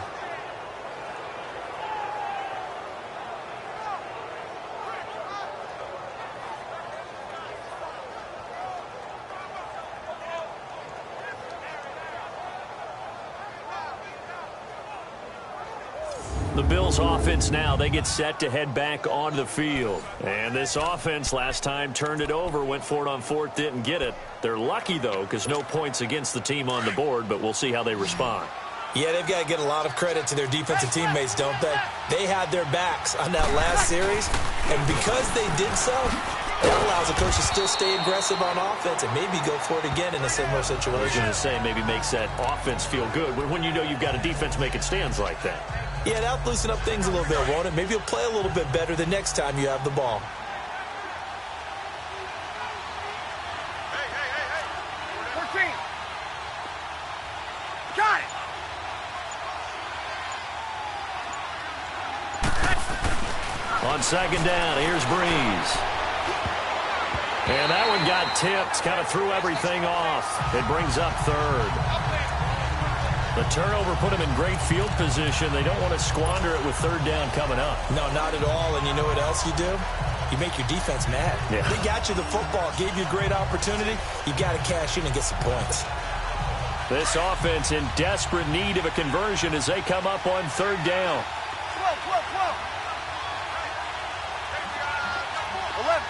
B: The Bills offense now, they get set to head back onto the field. And this offense last time turned it over, went for it on fourth, didn't get it. They're lucky, though, because no points against the team on the board, but we'll see how they respond.
C: Yeah, they've got to get a lot of credit to their defensive teammates, don't they? They had their backs on that last series, and because they did so, that allows the coach to still stay aggressive on offense and maybe go for it again in a similar situation.
B: I was going to say, maybe makes that offense feel good when you know you've got a defense making stands like that.
C: Yeah, that'll loosen up things a little bit, won't it? Maybe you'll play a little bit better the next time you have the ball.
F: Hey. 14. Got it.
B: On second down, here's Breeze. And that one got tipped, kind of threw everything off. It brings up third. The turnover put them in great field position. They don't want to squander it with third down coming up.
C: No, not at all. And you know what else you do? You make your defense mad.
B: Yeah.
C: They got you the football, gave you a great opportunity. You got to cash in and get some points.
B: This offense in desperate need of a conversion as they come up on third down.
F: 11.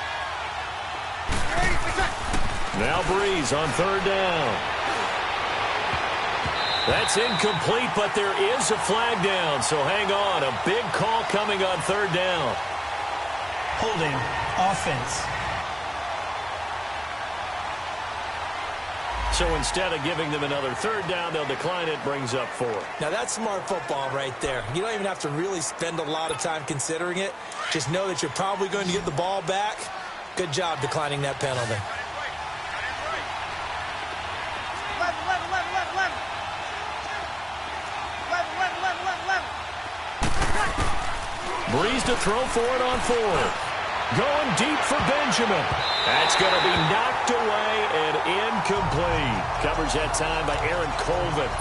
B: Now Breeze on third down. That's incomplete, but there is a flag down, so hang on. A big call coming on third down.
D: Holding. Offense.
B: So instead of giving them another third down, they'll decline it, brings up 4.
C: Now, that's smart football right there. You don't even have to really spend a lot of time considering it. Just know that you're probably going to get the ball back. Good job declining that penalty.
B: Breeze to throw for it on 4. Going deep for Benjamin. That's going to be knocked away and incomplete. Covers that time by Aaron Colvin.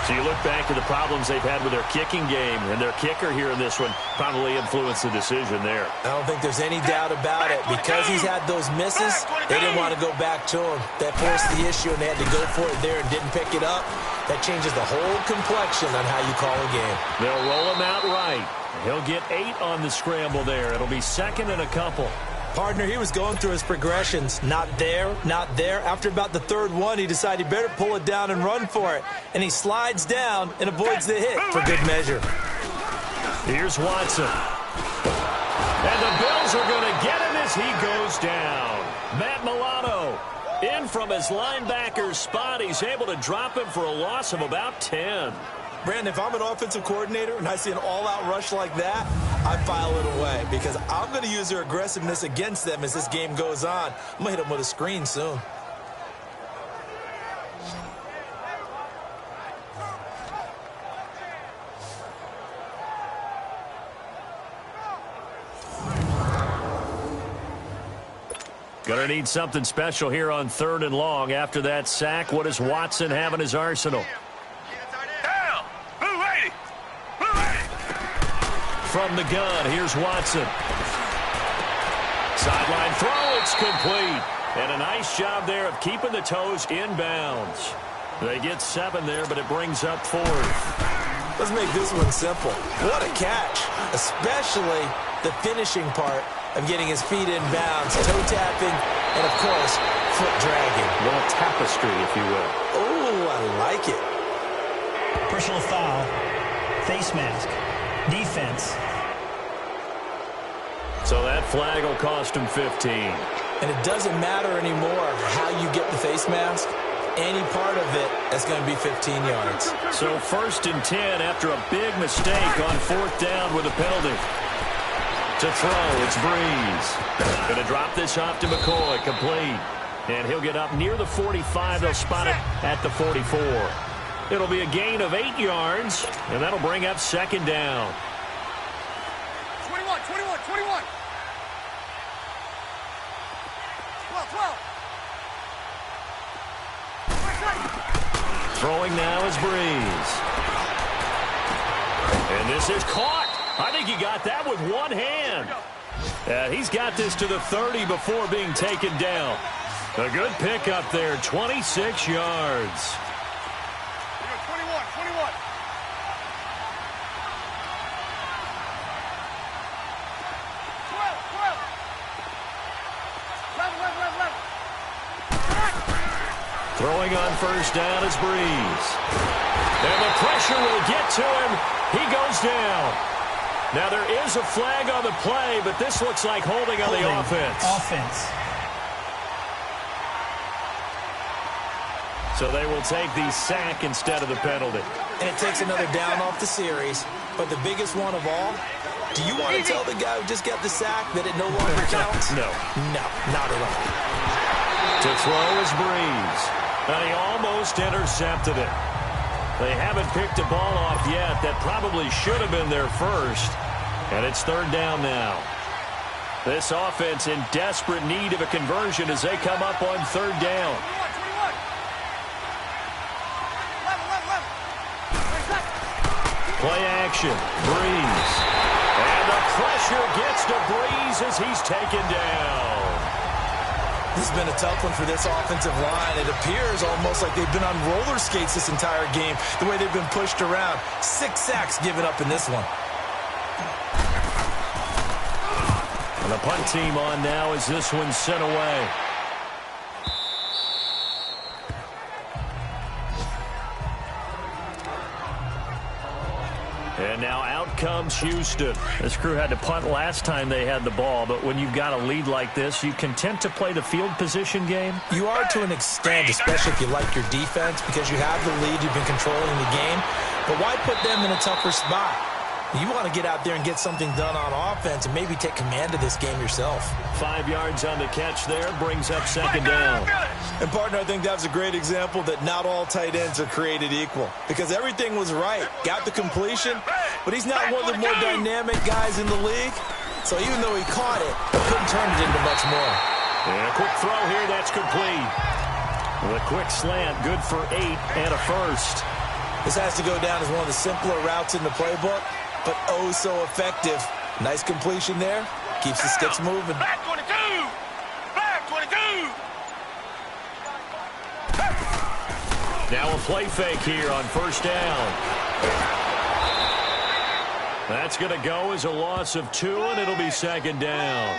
B: So you look back to the problems they've had with their kicking game, and their kicker here in this one probably influenced the decision there.
C: I don't think there's any doubt about it. Because he's had those misses, they didn't want to go back to him. That forced the issue, and they had to go for it there and didn't pick it up. That changes the whole complexion on how you call a game. They'll roll him out right. He'll get 8 on the scramble there. It'll be second and a couple. Partner, he was going through his progressions. Not there, not there. After about the third one, he decided he better pull it down and run for it. And he slides down and avoids the hit for good measure. Here's Watson. And the Bills are going to get him as he goes down. Matt Milano in from his linebacker's spot. He's able to drop him for a loss of about 10. Brandon, if I'm an offensive coordinator and I see an all-out rush like that, I file it away because I'm going to use their aggressiveness against them as this game goes on. I'm going to hit them with a screen soon. Gonna need something special here on 3rd and long. After that sack, what does Watson have in his arsenal? From the gun, here's Watson. Sideline throw, it's complete. And a nice job there of keeping the toes inbounds. They get 7 there, but it brings up 4th. Let's make this one simple. What a catch, especially the finishing part of getting his feet in bounds, toe tapping, and of course, foot dragging. A little tapestry, if you will. Oh, I like it.
D: Personal foul. Face mask. Defense.
B: So that flag will cost him 15. And it doesn't matter anymore how you get the face mask. Any part of it, that's going to be 15 yards. So 1st and 10 after a big mistake on 4th down with a penalty. To throw, it's Breeze. Going to drop this off to McCoy, complete. And he'll get up near the 45. They'll spot it at the 44. It'll be a gain of 8 yards, and that'll bring up 2nd down.
F: 21. 12.
B: Throwing now is Breeze. And this is caught. I think he got that with one hand. He's got this to the 30 before being taken down. A good pickup there, 26 yards.
F: 21.
B: Throwing on 1st down is Breeze. And the pressure will get to him. He goes down. Now there is a flag on the play, but this looks like holding on the offense. So they will take the sack instead of the penalty. And it takes another down off the series. But the biggest one of all, do you want to tell the guy who just got the sack that it no longer counts? No, not at all. To throw is Breeze. And he almost intercepted it. They haven't picked a ball off yet. That probably should have been their first. And it's 3rd down now. This offense in desperate need of a conversion as they come up on 3rd down. Play action. Breeze. And the pressure gets to Breeze as he's taken down. This has been a tough one for this offensive line. It appears almost like they've been on roller skates this entire game, the way they've been pushed around. 6 sacks given up in this one. And the punt team on now as this one's sent away. And now out comes Houston.
G: This crew had to punt last time they had the ball, but when you've got a lead like this, you content to play the field position game?
C: You are to an extent, especially if you like your defense, because you have the lead, you've been controlling the game. But why put them in a tougher spot? You want to get out there and get something done on offense and maybe take command of this game yourself.
B: 5 yards on the catch there, brings up second down.
C: And, partner, I think that was a great example that not all tight ends are created equal, because everything was right. Got the completion, but he's not one of the more dynamic guys in the league. So even though he caught it, he couldn't turn it into much more.
B: And a quick throw here, that's complete. The quick slant, good for 8 and a first.
C: This has to go down as one of the simpler routes in the playbook, but oh so effective. Nice completion there. Keeps the sticks moving.
F: Back 22! Back 22!
B: Now a play fake here on first down. That's going to go as a loss of 2, and it'll be second down.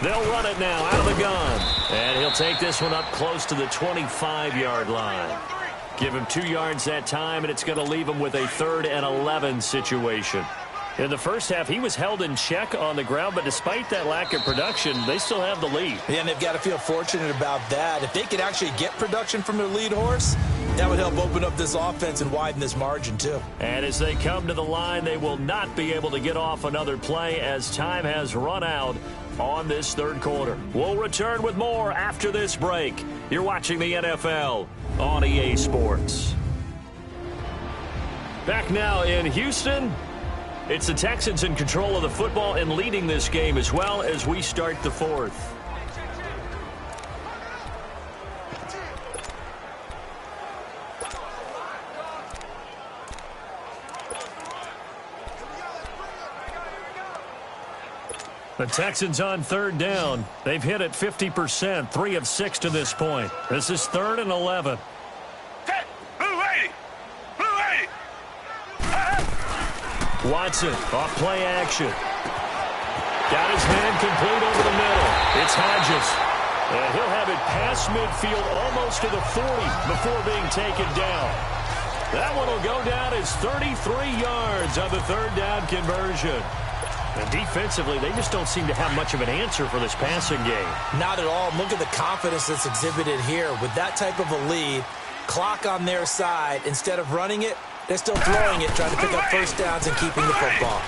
B: They'll run it now out of the gun. And he'll take this one up close to the 25-yard line. Give him 2 yards that time, and it's going to leave him with a 3rd and 11 situation. In the first half, he was held in check on the ground, but despite that lack of production, they still have the lead.
C: Yeah, and they've got to feel fortunate about that. If they could actually get production from their lead horse, that would help open up this offense and widen this margin, too.
B: And as they come to the line, they will not be able to get off another play as time has run out on this third quarter. We'll return with more after this break. You're watching the NFL on EA Sports. Back now in Houston. It's the Texans in control of the football and leading this game as well as we start the fourth. The Texans on third down. They've hit it 50%, 3 of 6 to this point. This is 3rd and 11. Watson, off play action. Got his man complete over the middle. It's Hodges. And he'll have it past midfield almost to the 40 before being taken down. That one will go down as 33 yards on the 3rd down conversion. And defensively, they just don't seem to have much of an answer for this passing game.
C: Not at all. Look at the confidence that's exhibited here. With that type of a lead, clock on their side, instead of running it, they're still throwing it, trying to pick up first downs and keeping the football.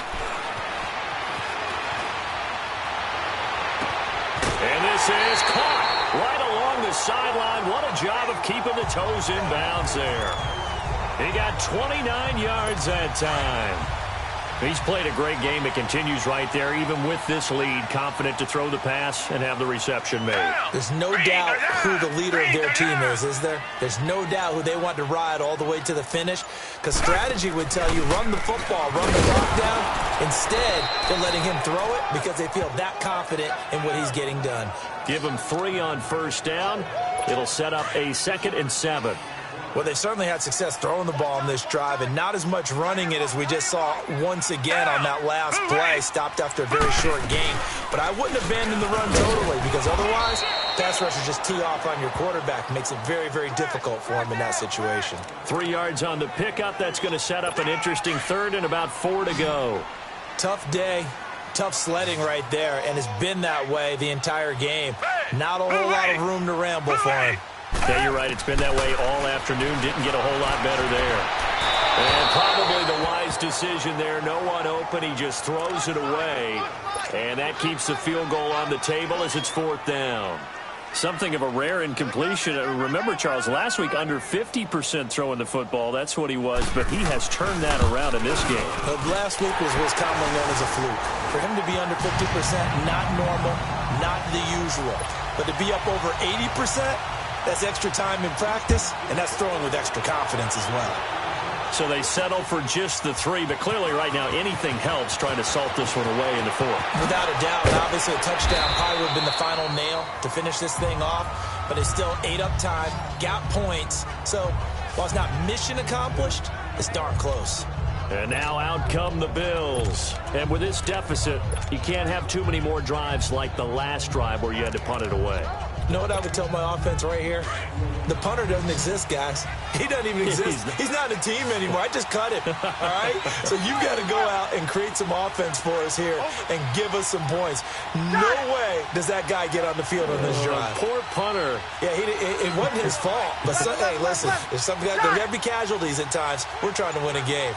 B: And this is caught right along the sideline. What a job of keeping the toes in bounds there. He got 29 yards that time. He's played a great game. It continues right there, even with this lead, confident to throw the pass and have the reception made.
C: There's no doubt who the leader of their team is there? There's no doubt who they want to ride all the way to the finish, because strategy would tell you run the football, run the clock down. Instead, they're letting him throw it because they feel that confident in what he's getting done.
B: Give him 3 on first down. It'll set up a 2nd and 7.
C: Well, they certainly had success throwing the ball on this drive, and not as much running it as we just saw once again on that last play. Stopped after a very short game. But I wouldn't abandon the run totally, because otherwise, pass rushers just tee off on your quarterback. Makes it very, very difficult for him in that situation.
B: 3 yards on the pickup. That's going to set up an interesting 3rd and about 4 to go.
C: Tough day. Tough sledding right there, and it's been that way the entire game. Not a whole lot of room to ramble for him.
B: Yeah, you're right. It's been that way all afternoon. Didn't get a whole lot better there. And probably the wise decision there. No one open. He just throws it away. And that keeps the field goal on the table as it's 4th down. Something of a rare incompletion. Remember, Charles, last week under 50% throwing the football. That's what he was, but he has turned that around in this game.
C: Last week was commonly known as a fluke. For him to be under 50%, not normal, not the usual. But to be up over 80%, that's extra time in practice, and that's throwing with extra confidence as well.
B: So they settle for just the 3, but clearly right now anything helps trying to salt this one away in the 4th.
C: Without a doubt, obviously a touchdown probably would have been the final nail to finish this thing off, but it's still ate up time, got points. So while it's not mission accomplished, it's darn close.
G: And now out come the Bills. And with this deficit, you can't have too many more drives like the last drive where you had to punt it away.
C: You know what I would tell my offense right here? The punter doesn't exist, guys. He doesn't even exist. He's not a team anymore. I just cut him, all right? So you got to go out and create some offense for us here and give us some points. No way does that guy get on the field on this drive.
G: Poor punter.
C: Yeah, it wasn't his fault. But, hey, listen, there's got to be casualties at times. We're trying to win a game.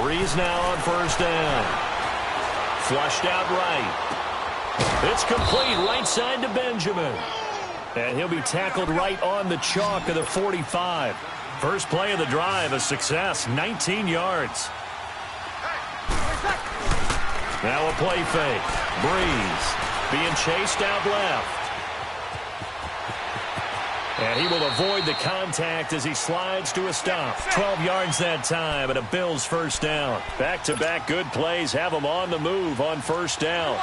G: Breeze now on first down. Flushed out right. It's complete right side to Benjamin. And he'll be tackled right on the chalk of the 45. First play of the drive, a success, 19 yards. Now a play fake. Breeze being chased out left. And he will avoid the contact as he slides to a stop. 12 yards that time and a Bills first down. Back-to-back good plays have them on the move on first down.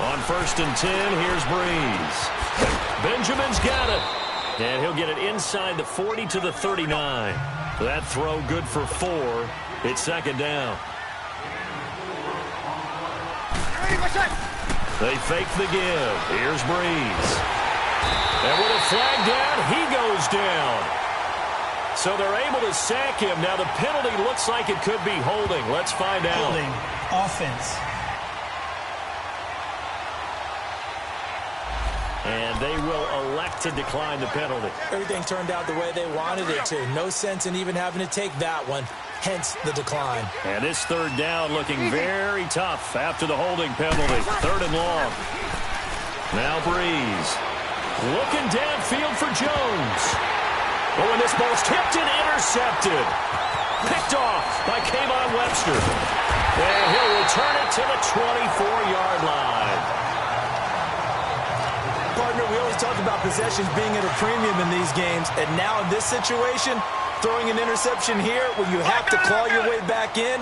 G: On first and 10, here's Breeze. Benjamin's got it. And he'll get it inside the 40 to the 39. That throw good for 4. It's second down. They fake the give. Here's Breeze. And with a flag down, he goes down. So they're able to sack him. Now the penalty looks like it could be holding. Let's find out.
D: Holding. Offense.
G: And they will elect to decline the penalty.
C: Everything turned out the way they wanted it to. No sense in even having to take that one. Hence the decline.
G: And this third down looking very tough after the holding penalty. Third and long. Now Breeze. Looking downfield for Jones. Oh, and this ball's tipped and intercepted. Picked off by Kayvon Webster. And he'll return it to the 24-yard line.
C: Partner, we always talk about possessions being at a premium in these games. And now in this situation, throwing an interception here when you have to claw your way back in,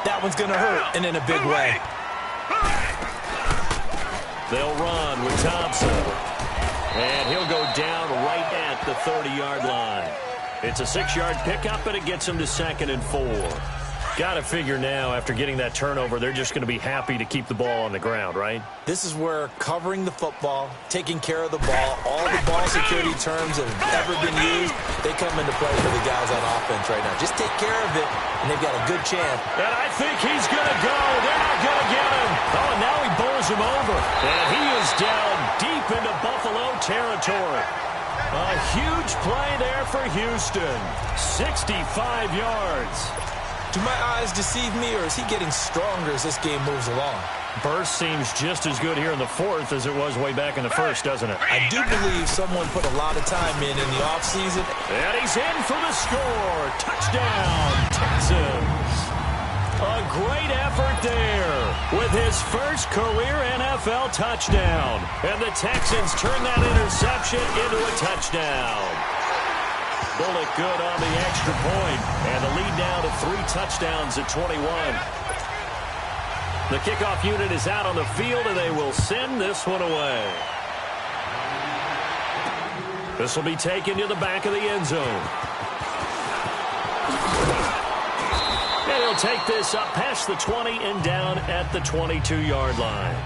C: that one's going to hurt, and in a big way.
G: They'll run with Thompson. And he'll go down right at the 30-yard line. It's a 6-yard pickup, and it gets him to 2nd and 4. Got to figure now, after getting that turnover, they're just going to be happy to keep the ball on the ground, right?
C: This is where covering the football, taking care of the ball, all the ball security terms that have ever been used, they come into play for the guys on offense right now. Just take care of it, and they've got a good chance.
G: And I think he's going to go. They're not going to get him. Oh, and now he bowls him over. And he is down deep into Buffalo territory. A huge play there for Houston. 65 yards.
C: Do my eyes deceive me, or is he getting stronger as this game moves along?
G: Burst seems just as good here in the fourth as it was way back in the first, doesn't it?
C: I do believe someone put a lot of time in the offseason.
G: And he's in for the score. Touchdown, Texans. A great effort there with his first career NFL touchdown. And the Texans turn that interception into a touchdown. Bullock good on the extra point, and the lead now to 3 touchdowns at 21. The kickoff unit is out on the field, and they will send this one away. This will be taken to the back of the end zone. And he'll take this up past the 20 and down at the 22-yard line.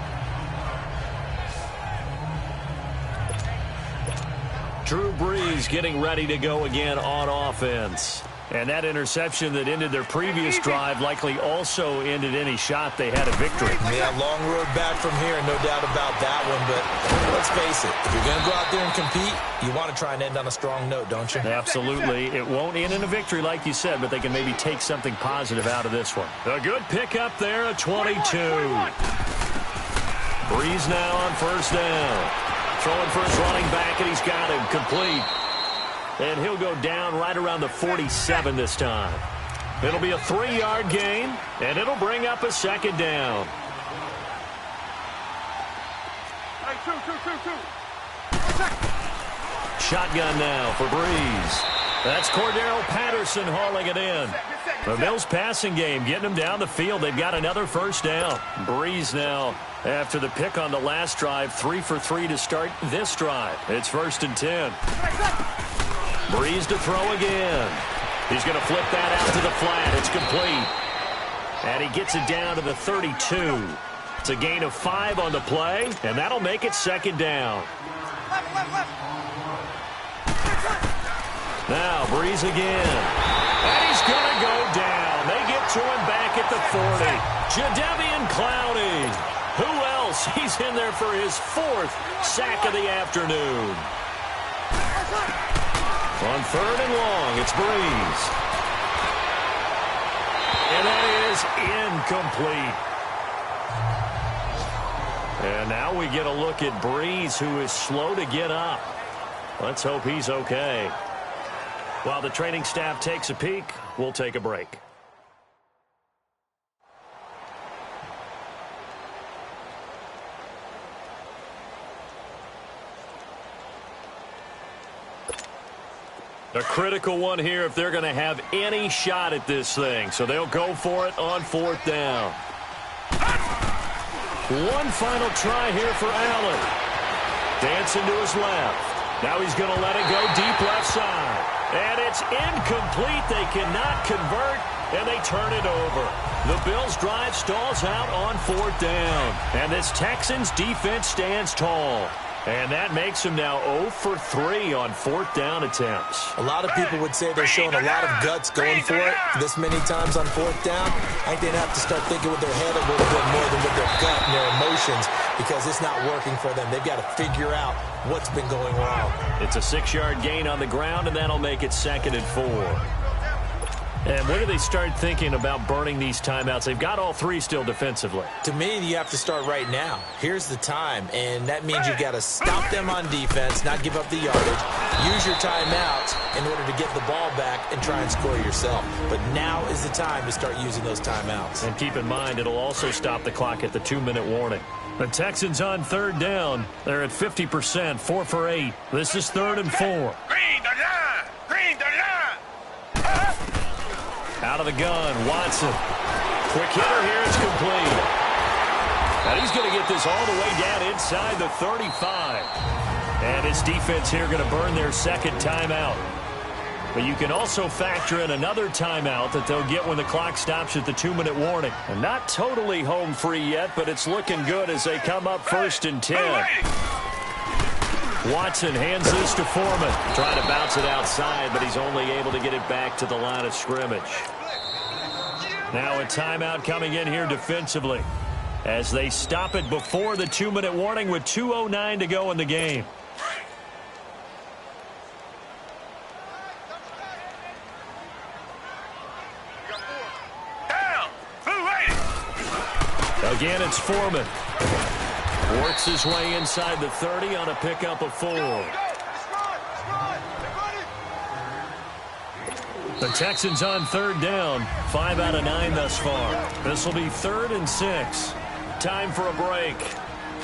G: Drew Brees getting ready to go again on offense. And that interception that ended their previous drive likely also ended any shot they had a victory.
C: Yeah, long road back from here, no doubt about that one. But let's face it, if you're going to go out there and compete, you want to try and end on a strong note, don't you?
G: Absolutely. It won't end in a victory like you said, but they can maybe take something positive out of this one. A good pickup there at 22. Brees now on first down. Throwing for his running back, and he's got him complete. And he'll go down right around the 47 this time. It'll be a 3-yard gain, and it'll bring up a second down. Shotgun now for Breeze. That's Cordero Patterson hauling it in. The Bills passing game getting them down the field. They've got another first down. Breeze now After the pick on the last drive, 3 for 3 to start this drive. It's 1st and 10. Breeze to throw again. He's going to flip that out to the flat. It's complete. And he gets it down to the 32. It's a gain of 5 on the play, and that'll make it 2nd down. Now, Breeze again. And he's going to go down. They get to him back at the 40. Jadeveon Clowney. Who else? He's in there for his 4th sack of the afternoon. On 3rd and long, it's Breeze. And that is incomplete. And now we get a look at Breeze, who is slow to get up. Let's hope he's okay. While the training staff takes a peek, we'll take a break. A critical one here if they're going to have any shot at this thing. So they'll go for it on 4th down. One final try here for Allen. Dancing to his left. Now he's going to let it go deep left side. And it's incomplete. They cannot convert, and they turn it over. The Bills' drive stalls out on 4th down. And this Texans defense stands tall. And that makes him now 0 for 3 on 4th down attempts.
C: A lot of people would say they're showing a lot of guts going for it this many times on 4th down. I think they'd have to start thinking with their head a little bit more than with their gut and their emotions, because it's not working for them. They've got to figure out what's been going wrong.
G: It's a 6-yard gain on the ground, and that'll make it 2nd and 4. And when do they start thinking about burning these timeouts? They've got all 3 still defensively.
C: To me, you have to start right now. Here's the time, and that means you've got to stop them on defense, not give up the yardage, use your timeouts in order to get the ball back and try and score yourself. But now is the time to start using those timeouts.
G: And keep in mind, it'll also stop the clock at the 2-minute warning. The Texans on 3rd down. They're at 50%, 4 for 8. This is 3rd and 4.
F: Green the line! Green the line!
G: Out of the gun, Watson. Quick hitter here, it's complete. And he's going to get this all the way down inside the 35. And his defense here going to burn their 2nd timeout. But you can also factor in another timeout that they'll get when the clock stops at the 2-minute warning. And not totally home free yet, but it's looking good as they come up 1st and 10. Watson hands this to Foreman. Trying to bounce it outside, but he's only able to get it back to the line of scrimmage. Now a timeout coming in here defensively as they stop it before the 2-minute warning with 2:09 to go in the game. Again, it's Foreman. Works his way inside the 30 on a pickup of 4. The Texans on 3rd down. 5 out of 9 thus far. This will be 3rd and 6. Time for a break.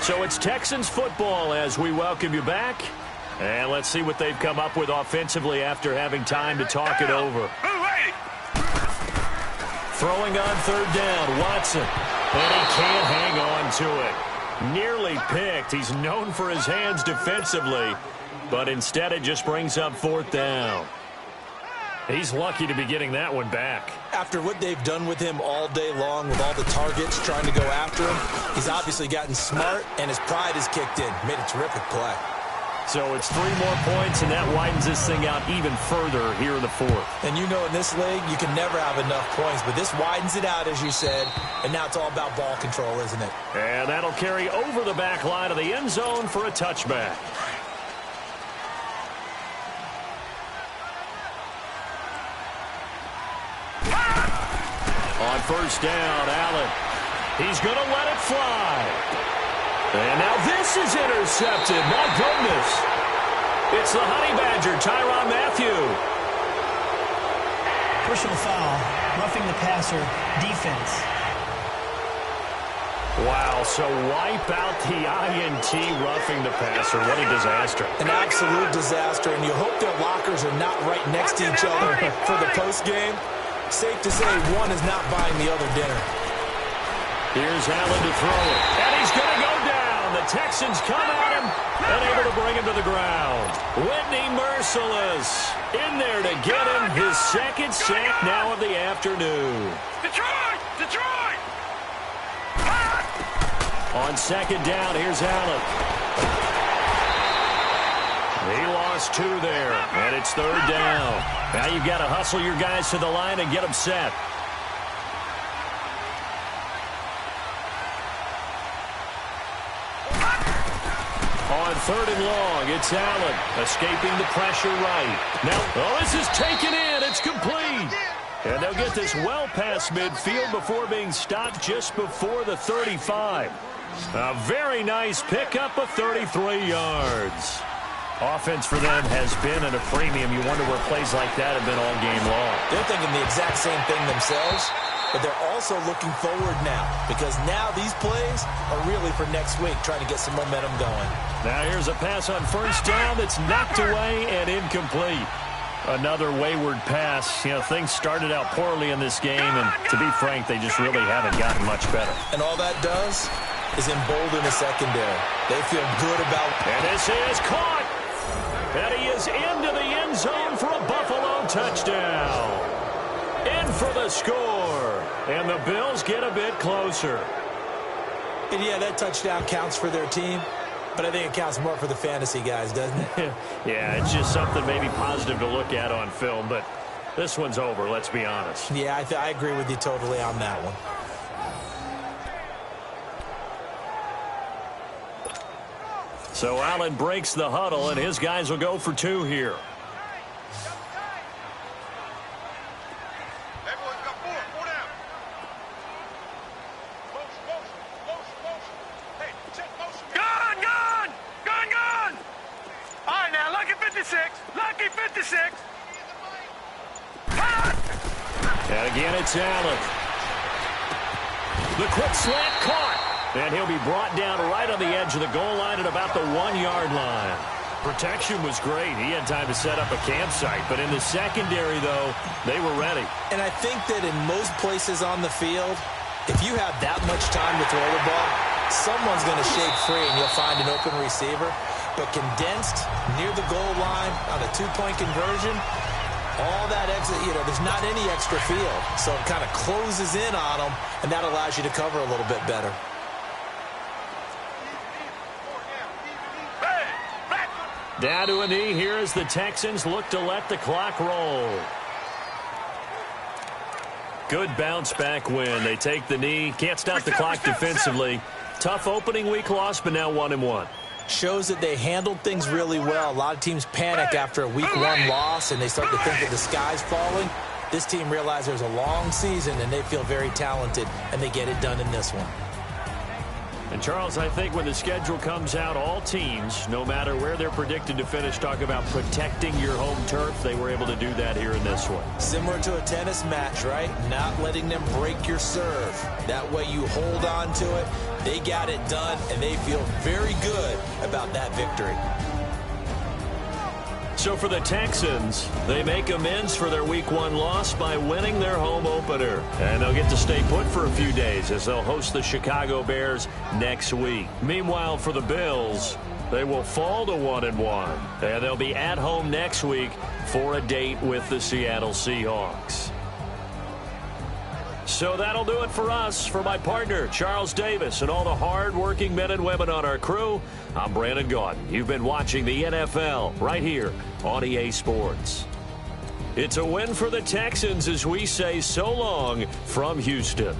G: So it's Texans football as we welcome you back. And let's see what they've come up with offensively after having time to talk it over. Throwing on 3rd down, Watson. And he can't hang on to it. Nearly picked. He's known for his hands defensively, but instead it just brings up 4th down. He's lucky to be getting that one back.
C: After what they've done with him all day long with all the targets trying to go after him, he's obviously gotten smart, and his pride has kicked in. Made a terrific play.
G: So it's 3 more points, and that widens this thing out even further here in the 4th.
C: And you know in this league, you can never have enough points, but this widens it out, as you said, and now it's all about ball control, isn't it?
G: And that'll carry over the back line of the end zone for a touchback. On 1st down, Allen. He's going to let it fly. And now this is intercepted. My goodness. It's the Honey Badger, Tyrann Mathieu.
D: Personal foul, roughing the passer, defense.
G: Wow, so wipe out the INT, roughing the passer. What a disaster.
C: An absolute disaster, and you hope their lockers are not right next to each other for the postgame. Safe to say one is not buying the other dinner.
G: Here's Allen to throw it. And he's going to Texans come at him and able to bring him to the ground. Whitney Merciless in there to get him his second sack now of the afternoon.
F: Detroit! Detroit!
G: On second down, here's Allen. He lost 2 there, and it's third down. Now you've got to hustle your guys to the line and get them set. On third and long, it's Allen escaping the pressure right. Now, this is taken in. It's complete. And they'll get this well past midfield before being stopped just before the 35. A very nice pickup of 33 yards. Offense for them has been at a premium. You wonder where plays like that have been all game long.
C: They're thinking the exact same thing themselves, but they're also looking forward now because now these plays are really for next week, trying to get some momentum going.
G: Now here's a pass on first down that's knocked away and incomplete. Another wayward pass. You know, things started out poorly in this game, and to be frank, they just really haven't gotten much better.
C: And all that does is embolden the secondary. They feel good about it.
G: And this is caught. And he is into the end zone for a Buffalo touchdown. In for the score. And the Bills get a bit closer.
C: And yeah, that touchdown counts for their team, but I think it counts more for the fantasy guys, doesn't it?
G: Yeah, it's just something maybe positive to look at on film, but this one's over, let's be honest.
C: Yeah, I agree with you totally on that one.
G: So Allen breaks the huddle, and his guys will go for 2 here. And again, it's Allen. The quick slant caught. And he'll be brought down right on the edge of the goal line at about the 1-yard line. Protection was great. He had time to set up a campsite. But in the secondary, though, they were ready.
C: And I think that in most places on the field, if you have that much time to throw the ball, someone's going to shake free and you'll find an open receiver. But condensed near the goal line on a 2-point conversion, all that exit, there's not any extra field. So it kind of closes in on them, and that allows you to cover a little bit better.
G: Down to a knee here as the Texans look to let the clock roll. Good bounce back win. They take the knee. Can't stop the clock defensively. Tough opening week loss, but now 1-1.
C: Shows that they handled things really well. A lot of teams panic after a week 1 loss, and they start to think that the sky's falling. This team realizes there's a long season, and they feel very talented, and they get it done in this one.
G: And, Charles, I think when the schedule comes out, all teams, no matter where they're predicted to finish, talk about protecting your home turf. They were able to do that here in this one.
C: Similar to a tennis match, right? Not letting them break your serve. That way you hold on to it. They got it done, and they feel very good about that victory.
G: So for the Texans, they make amends for their Week 1 loss by winning their home opener. And they'll get to stay put for a few days as they'll host the Chicago Bears next week. Meanwhile, for the Bills, they will fall to 1-1. And they'll be at home next week for a date with the Seattle Seahawks. So that'll do it for us. For my partner, Charles Davis, and all the hard-working men and women on our crew, I'm Brandon Gaudin. You've been watching the NFL right here on EA Sports. It's a win for the Texans as we say so long from Houston.